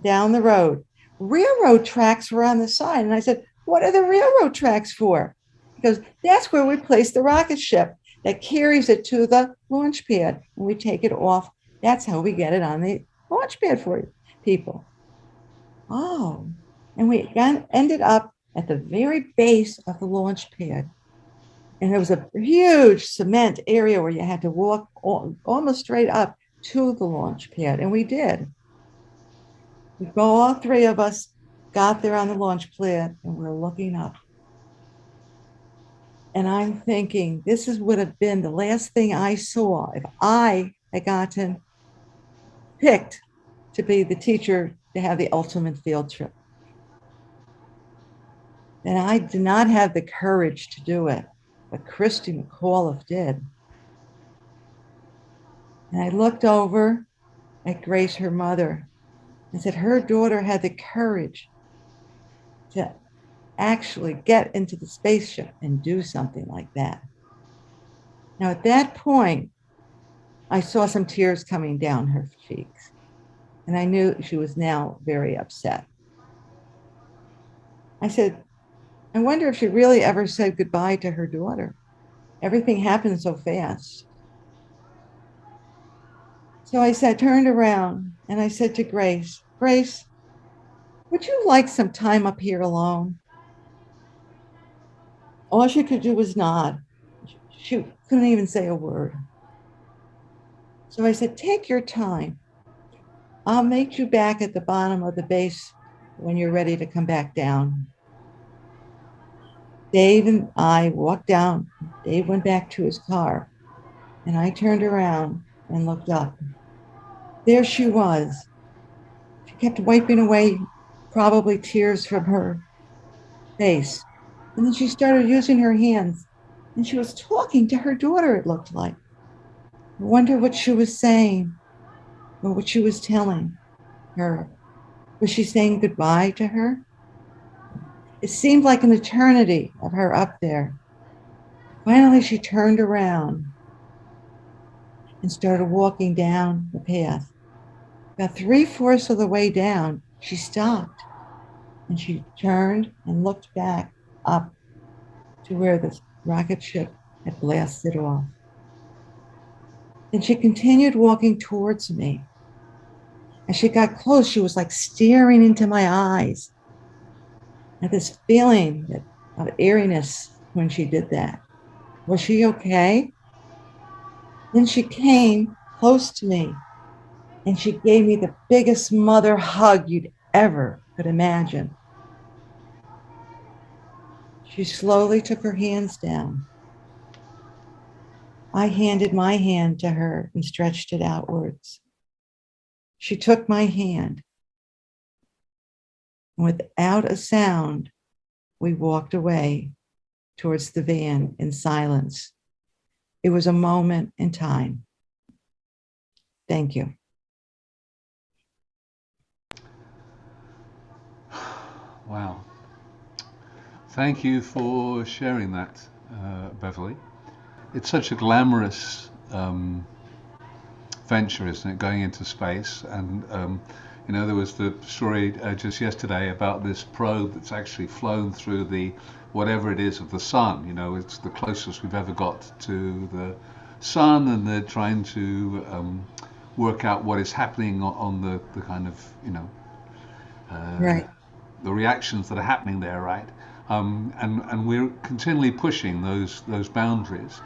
down the road. Railroad tracks were on the side. And I said, what are the railroad tracks for? Because that's where we place the rocket ship that carries it to the launch pad. And we take it off. That's how we get it on the launch pad for people. Oh, and we ended up at the very base of the launch pad. And there was a huge cement area where you had to walk almost straight up to the launch pad. And we did. All three of us got there on the launch pad, and we're looking up. And I'm thinking, this would have been the last thing I saw if I had gotten picked to be the teacher to have the ultimate field trip. And I did not have the courage to do it, but Christy Mcauliffe did. And I looked over at Grace, her mother, and said her daughter had the courage to actually get into the spaceship and do something like that. Now, at that point, I saw some tears coming down her cheeks, and I knew she was now very upset. I said, I wonder if she really ever said goodbye to her daughter. Everything happened so fast. So I turned around and I said to Grace, Grace, would you like some time up here alone? All she could do was nod. She couldn't even say a word. So I said, take your time. I'll meet you back at the bottom of the base when you're ready to come back down. Dave and I walked down. Dave went back to his car, and I turned around and looked up. There she was. She kept wiping away probably tears from her face. And then she started using her hands, and she was talking to her daughter, it looked like. I wonder what she was saying or what she was telling her. Was she saying goodbye to her? It seemed like an eternity of her up there. Finally, she turned around and started walking down the path. About 3/4 of the way down, she stopped and she turned and looked back up to where the rocket ship had blasted off. Then she continued walking towards me. As she got close, she was like staring into my eyes. I had this feeling of eeriness when she did that. Was she okay? Then she came close to me and she gave me the biggest mother hug you'd ever could imagine. She slowly took her hands down. I handed my hand to her and stretched it outwards. She took my hand. And without a sound, we walked away towards the van in silence. It was a moment in time. Thank you. Wow. Thank you for sharing that, Beverly. It's such a glamorous venture, isn't it, going into space? And there was the story just yesterday about this probe that's actually flown through the whatever it is of the sun. It's the closest we've ever got to the sun, and they're trying to work out what is happening on the kind of Right. the reactions that are happening there, right? And we're continually pushing those boundaries.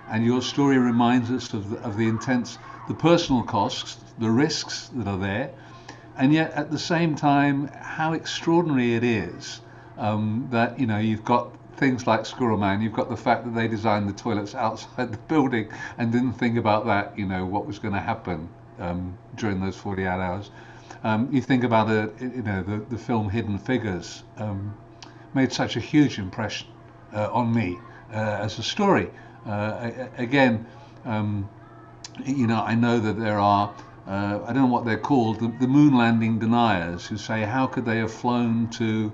And your story reminds us of the intense, the personal costs, the risks that are there, and yet at the same time, how extraordinary it is that you've got things like Squirrel Man. You've got the fact that they designed the toilets outside the building and didn't think about that, what was going to happen during those 48 hours. You think about the film Hidden Figures made such a huge impression on me as a story. Again, I know that there are, I don't know what they're called, the moon landing deniers, who say, how could they have flown to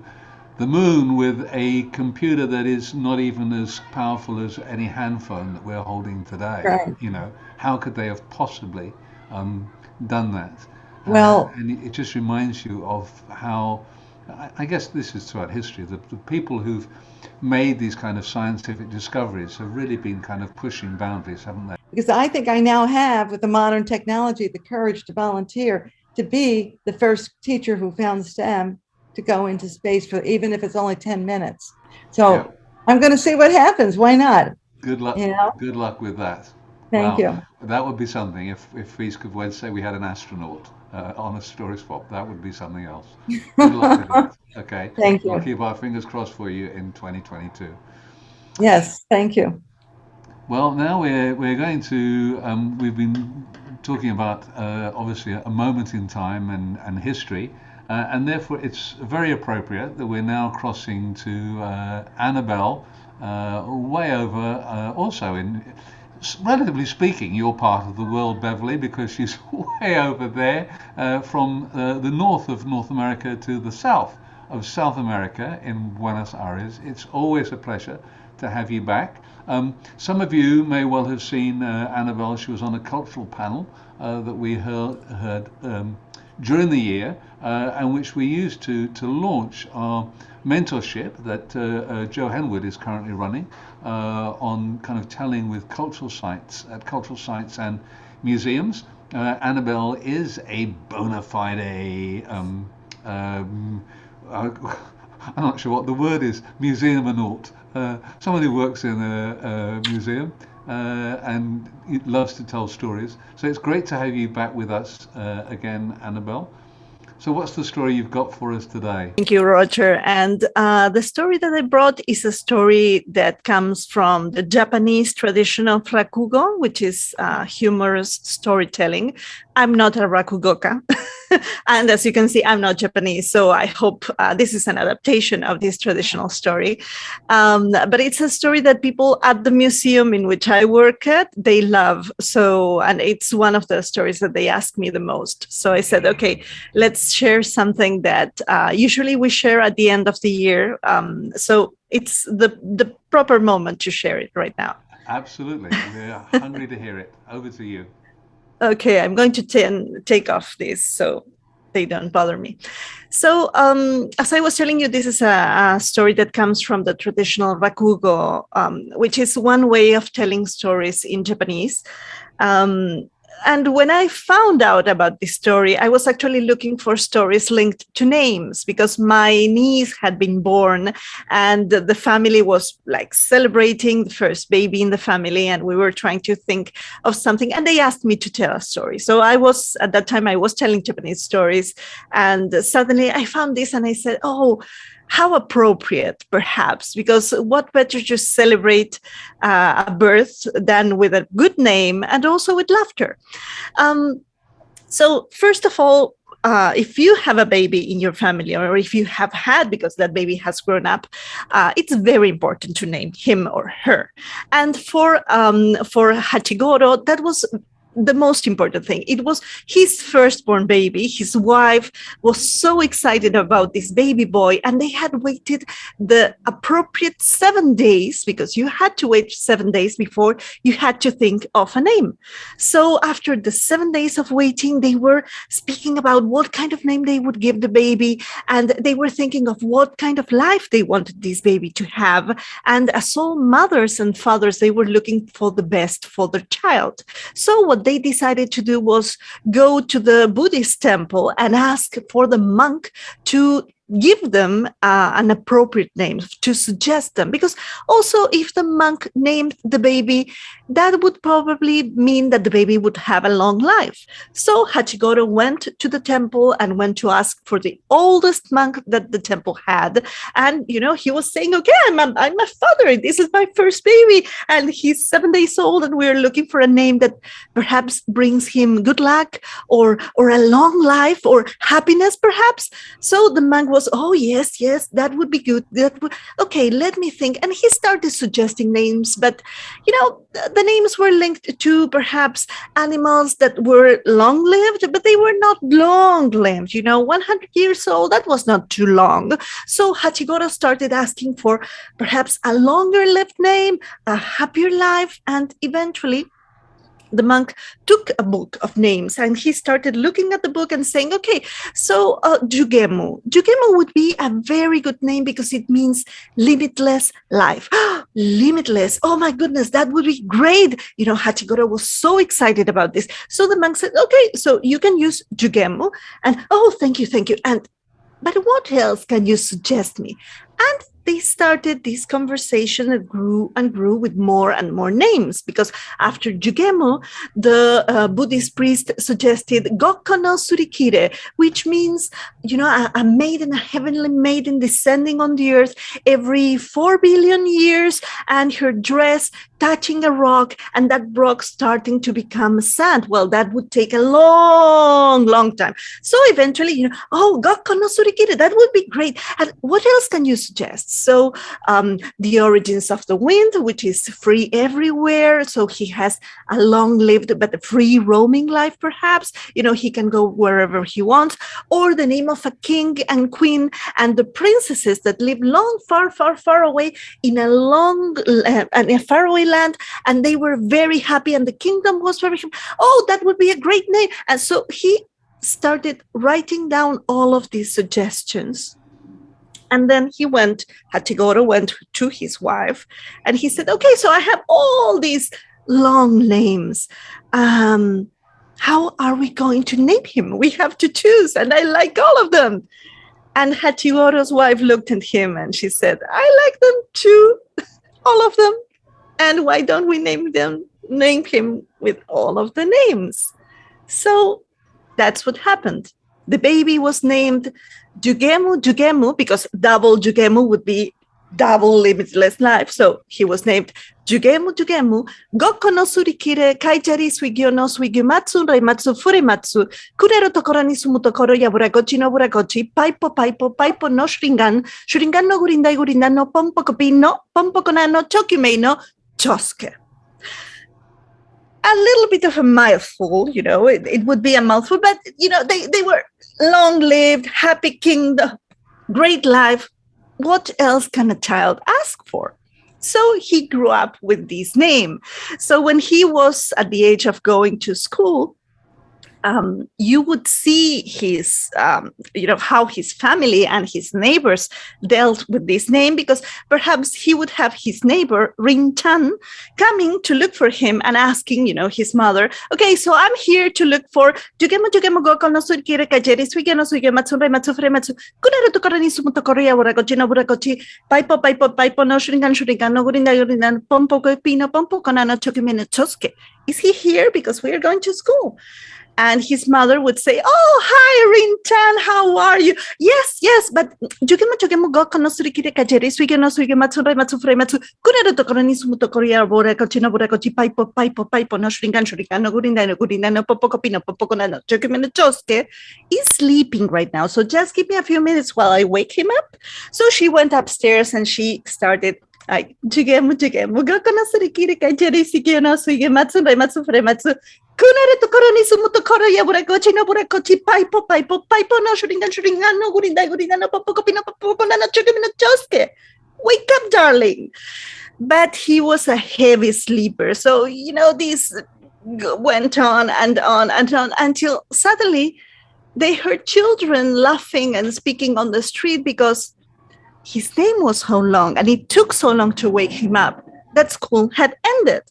the moon with a computer that is not even as powerful as any handphone that we're holding today? Right. How could they have possibly done that? Well, and it just reminds you of how, I guess this is throughout history, the people who've made these kind of scientific discoveries have really been kind of pushing boundaries, haven't they? Because I think I now have, with the modern technology, the courage to volunteer to be the first teacher who found STEM to go into space for, even if it's only 10 minutes. So yeah. I'm going to see what happens. Why not? Good luck. Good luck with that. Thank you. That would be something if we could say we had an astronaut on a story swap. That would be something else. Good luck with that. Okay. Thank you. We'll keep our fingers crossed for you in 2022. Yes, thank you. Well, now we're going to we've been talking about obviously a moment in time and history, and therefore it's very appropriate that we're now crossing to Anabelle, way over also in, relatively speaking, your part of the world, Beverly, because she's way over there from the north of North America to the south of South America in Buenos Aires. It's always a pleasure to have you back. Some of you may well have seen Anabelle. She was on a cultural panel that we heard during the year, and which we used to launch our mentorship that Joe Henwood is currently running on kind of telling with cultural sites at cultural sites and museums. Anabelle is a bona fide I'm not sure what the word is, museum-anaut, someone who works in a museum and loves to tell stories. So it's great to have you back with us again, Anabelle. So what's the story you've got for us today? Thank you, Roger. And the story that I brought is a story that comes from the Japanese tradition of rakugo, which is humorous storytelling. I'm not a rakugoka. And as you can see, I'm not Japanese. So I hope this is an adaptation of this traditional story. But it's a story that people at the museum in which I work at, they love. So, and it's one of the stories that they ask me the most. So I said, okay, let's share something that usually we share at the end of the year. So it's the proper moment to share it right now. Absolutely. We're hungry to hear it. Over to you. Okay, I'm going to take off this so they don't bother me. So as I was telling you, this is a story that comes from the traditional rakugo, which is one way of telling stories in Japanese. And when I found out about this story, I was actually looking for stories linked to names because my niece had been born and the family was like celebrating the first baby in the family. And we were trying to think of something and they asked me to tell a story. So at that time, I was telling Japanese stories and suddenly I found this and I said, oh, how appropriate, perhaps, because what better to celebrate a birth than with a good name and also with laughter. So first of all, if you have a baby in your family or if you have had, because that baby has grown up, it's very important to name him or her. And for Hachigoro, that was the most important thing. It was his firstborn baby. His wife was so excited about this baby boy, and they had waited the appropriate 7 days because you had to wait 7 days before you had to think of a name. So after the 7 days of waiting, they were speaking about what kind of name they would give the baby, and they were thinking of what kind of life they wanted this baby to have. And as all mothers and fathers, they were looking for the best for their child. So what they decided to do was go to the Buddhist temple and ask for the monk to give them an appropriate name, to suggest them. Because also if the monk named the baby, that would probably mean that the baby would have a long life. So Hachigoro went to the temple and went to ask for the oldest monk that the temple had. And, he was saying, okay, I'm a father. This is my first baby. And he's 7 days old. And we're looking for a name that perhaps brings him good luck or a long life or happiness, perhaps. So the monk was, oh, yes, that would be good. Okay, let me think. And he started suggesting names, but, the names were linked to perhaps animals that were long-lived, but they were not long-lived. 100 years old, that was not too long. So Hachigoro started asking for perhaps a longer-lived name, a happier life, and eventually the monk took a book of names and he started looking at the book and saying, okay, so Jugemu. Jugemu would be a very good name because it means limitless life. Limitless. Oh my goodness, that would be great. Hachigoro was so excited about this. So the monk said, okay, so you can use Jugemu. And, oh, thank you. But what else can you suggest me? And they started this conversation that grew and grew with more and more names, because after Jugemo, the Buddhist priest suggested Gokko no Surikire, which means, a maiden, a heavenly maiden descending on the earth every 4 billion years, and her dress touching a rock, and that rock starting to become sand. Well, that would take a long, long time. So eventually, Gokko no Surikire, that would be great. And what else can you suggest? So the origins of the wind, which is free everywhere. So he has a long-lived but a free roaming life, perhaps. He can go wherever he wants. Or the name of a king and queen and the princesses that live long, far, far, far away in a faraway land, and they were very happy, and the kingdom was very happy. Oh, that would be a great name. And so he started writing down all of these suggestions. And then Hachigoro went to his wife, and he said, okay, so I have all these long names. How are we going to name him? We have to choose, and I like all of them. And Hachigoro's wife looked at him, and she said, I like them too, all of them. And why don't we name him with all of the names? So that's what happened. The baby was named Jugemu, because double Jugemu would be double limitless life. So he was named Jugemu, Gokko no Surikire, Kaijari Suigyo no Suigyumatsu, Reimatsu, Furematsu, Kurero Tokoro ni Sumutokoro, Yaburagochi no Buragochi, Paipo no Shringan, Shringan no Gurinda no Pompoko no Pompokona no Chokimei no Chosuke. A little bit of a mouthful, it would be a mouthful, but, they were long-lived, happy kingdom, great life. What else can a child ask for? So he grew up with this name. So when he was at the age of going to school, you would see his, how his family and his neighbors dealt with this name, because perhaps he would have his neighbor, Rin-chan, coming to look for him and asking, his mother, okay, so I'm here to look for Jugemo Gokko no Surikire, Kajeri Suige no Suige Matsu Reimatsu Furematsu, Kurero Tokoro ni Sumutokoro Yaburagochi no Buragochi, Paipo no Shringan no Gurinda Pompoko Pino Pompokona no Chokime no Chosuke. Is he here? Because we are going to school. And his mother would say, oh, hi, Rin-chan, how are you? Yes, but Jugemo Gokko no Surikire, Kajeri Suige no Suige Matsu Reimatsu Furematsu, Kurero Tokoro ni Sumutokoro Yaburagochi no Buragochi, Paipo no Shringan no Gurinda no Pompoko Pino Pompokona no Chokime no Chosuke. Is sleeping right now, so just give me a few minutes while I wake him up. So she went upstairs and she started like Jugemo Gokko no Surikire, Kajeri Suige no Suige Matsu Reimatsu Furematsu, Kunere Tokoro ni Sumutokoro Yaburagochi no Buragochi, Paipo no Shringan no Gurinda no Pompoko Pino Pompokona no Chokime no Chosuke. Wake up, darling. But he was a heavy sleeper. So, this went on and on until suddenly they heard children laughing and speaking on the street because his name was so long and it took so long to wake him up that school had ended.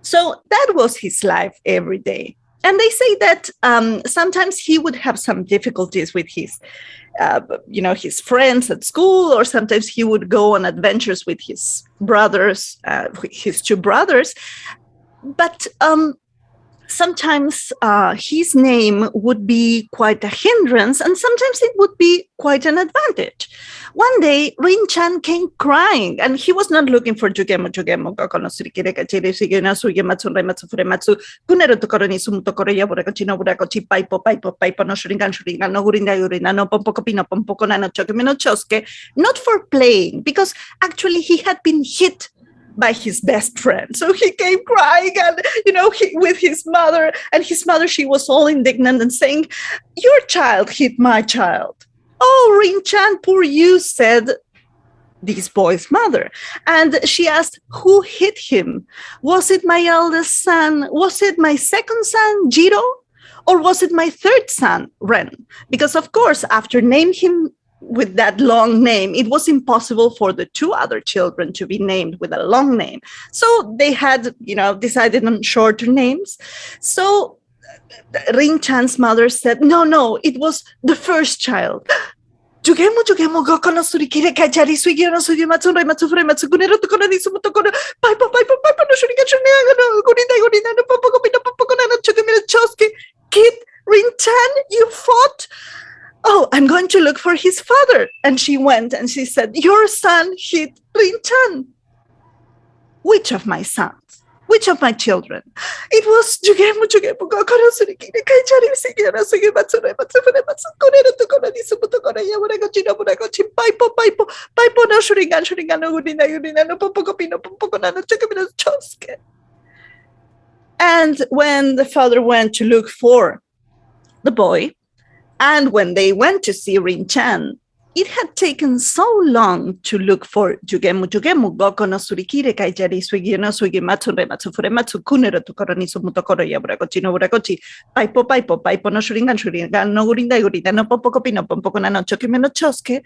So that was his life every day. And they say that sometimes he would have some difficulties with his, his friends at school, or sometimes he would go on adventures with his brothers, his two brothers. But sometimes his name would be quite a hindrance, and sometimes it would be quite an advantage. One day, Rin-chan came crying, and he was not looking for Jugemo Gokko no Surikire, Kajeri Suige no Suige Matsu Reimatsu Furematsu, Kunero Tokoro ni Sumutokoro Yaburagochi no Buragochi, Paipo no Shringan no Gurinda no Pompoko Pino Pompokona no Chokime no Chosuke, not for playing, because actually he had been hit by his best friend. So he came crying and, with his mother, and his mother, she was all indignant and saying, your child hit my child. Oh, Rin-chan, poor you, said this boy's mother. And she asked, who hit him? Was it my eldest son? Was it my second son, Jiro? Or was it my third son, Ren? Because, of course, after naming him with that long name, it was impossible for the two other children to be named with a long name. So they had, decided on shorter names. So Rin-chan's mother said, no, it was the first child. Jugemu jugemu goko no surikire kajari suigi no sugi matsu rai matsu fure matsu kunero to kono nisu moto kono paipo no shuriga shuriga no gurida no popo no chugemi no choski. Kid Rin-chan, you fought? Oh, I'm going to look for his father. And she went and she said, your son hit Rin-chan. Which of my sons? Which of my children? It was Jugemu Gokoro Surikire Kaichari Sigera Sugi Matsure Matsufune Matsukunero to Kono Nisubuto Kono Yamuragochi no Muragochi Paipo no Shurigan no Urina no Popokopi no Popokona no Chukumi Chosuke. And when the father went to look for the boy, and when they went to see Rin-chan, it had taken so long to look for Jugemu Goko no Surikire Kaijari Suigi no Suigi Matsure Matsufure Matsukunero to Koronisu Mutokoro Yaburagochi no Buragochi Paipo no Shurigan no Urina no Popokopi no Pompokona no Chokime no Chosuke,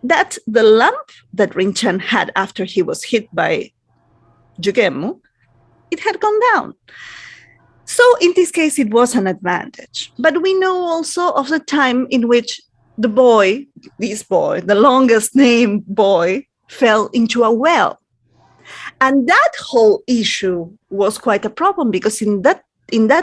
that the lump that Rin-chan had after he was hit by Jugemu, it had gone down. So in this case, it was an advantage. But we know also of the time in which the boy, the longest named boy, fell into a well. And that whole issue was quite a problem because in that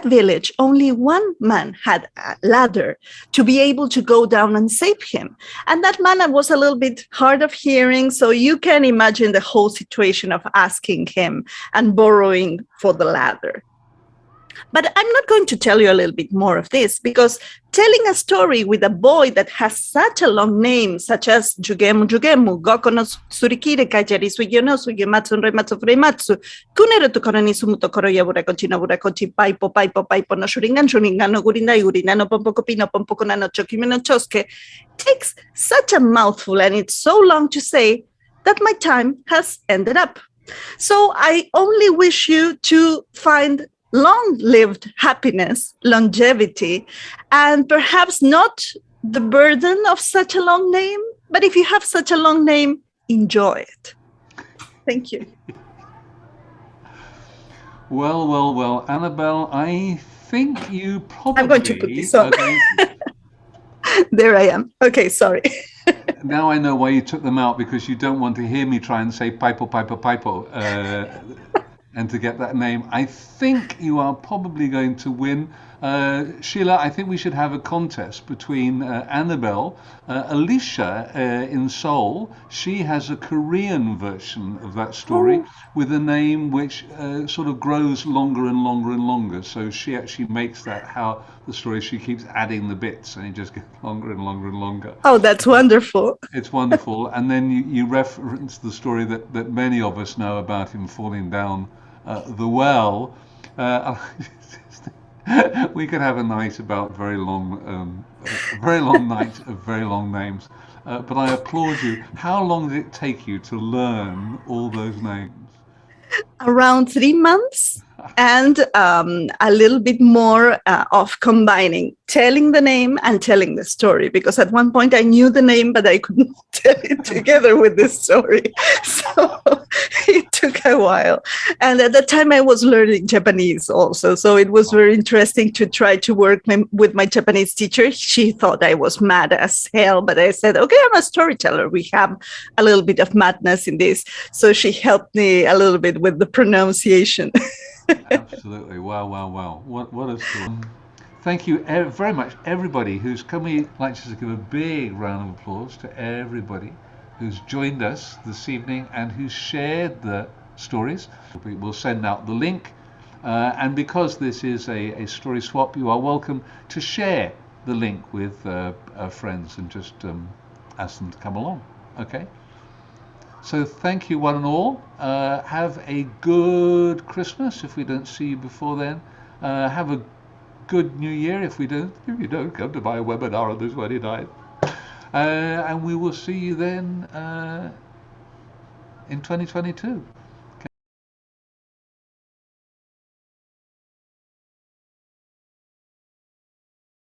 village, only one man had a ladder to be able to go down and save him. And that man was a little bit hard of hearing. So you can imagine the whole situation of asking him and borrowing for the ladder. But I'm not going to tell you a little bit more of this because telling a story with a boy that has such a long name, such as Jugemu, Goko no Surikire Kajari Suigi no Suigi Matsu Rematsu Frematsu, Kunero to Koronisu Mutokoro Yaburakochi no Burakochi Paipo no Shurigan no Urina no Pompokopi no Pompokona no Chokime no Chosuke takes such a mouthful and it's so long to say that my time has ended up. So I only wish you to find long-lived happiness, longevity, and perhaps not the burden of such a long name, but if you have such a long name, enjoy it. Thank you. Well, Anabelle, I think you probably... I'm going to put this on. There I am. Okay, sorry. Now I know why you took them out, because you don't want to hear me try and say Paipo, and to get that name. I think you are probably going to win. Sheila, I think we should have a contest between Anabelle, Alicia in Seoul. She has a Korean version of that story with a name which sort of grows longer and longer and longer. So she actually makes that how the story, she keeps adding the bits and it just gets longer and longer and longer. Oh, that's wonderful. It's wonderful. And then you reference the story that many of us know about him falling down the well. We could have a night about very long night of very long names. But I applaud you. How long did it take you to learn all those names? Around 3 months, and a little bit more of combining telling the name and telling the story, because at one point I knew the name, but I couldn't tell it together with the story. So it took a while. And at that time I was learning Japanese also. So it was very interesting to try to work with my Japanese teacher. She thought I was mad as hell, but I said, okay, I'm a storyteller. We have a little bit of madness in this. So she helped me a little bit with the pronunciation. Absolutely. Wow. What a story. Thank you very much, everybody who's come. We'd like to give a big round of applause to everybody who's joined us this evening and who shared the stories. We'll send out the link. And because this is a story swap, you are welcome to share the link with friends and just ask them to come along. Okay? So thank you one and all. Have a good Christmas if we don't see you before then. Have a good New Year if you don't come to my webinar on the 29th. And we will see you then in 2022.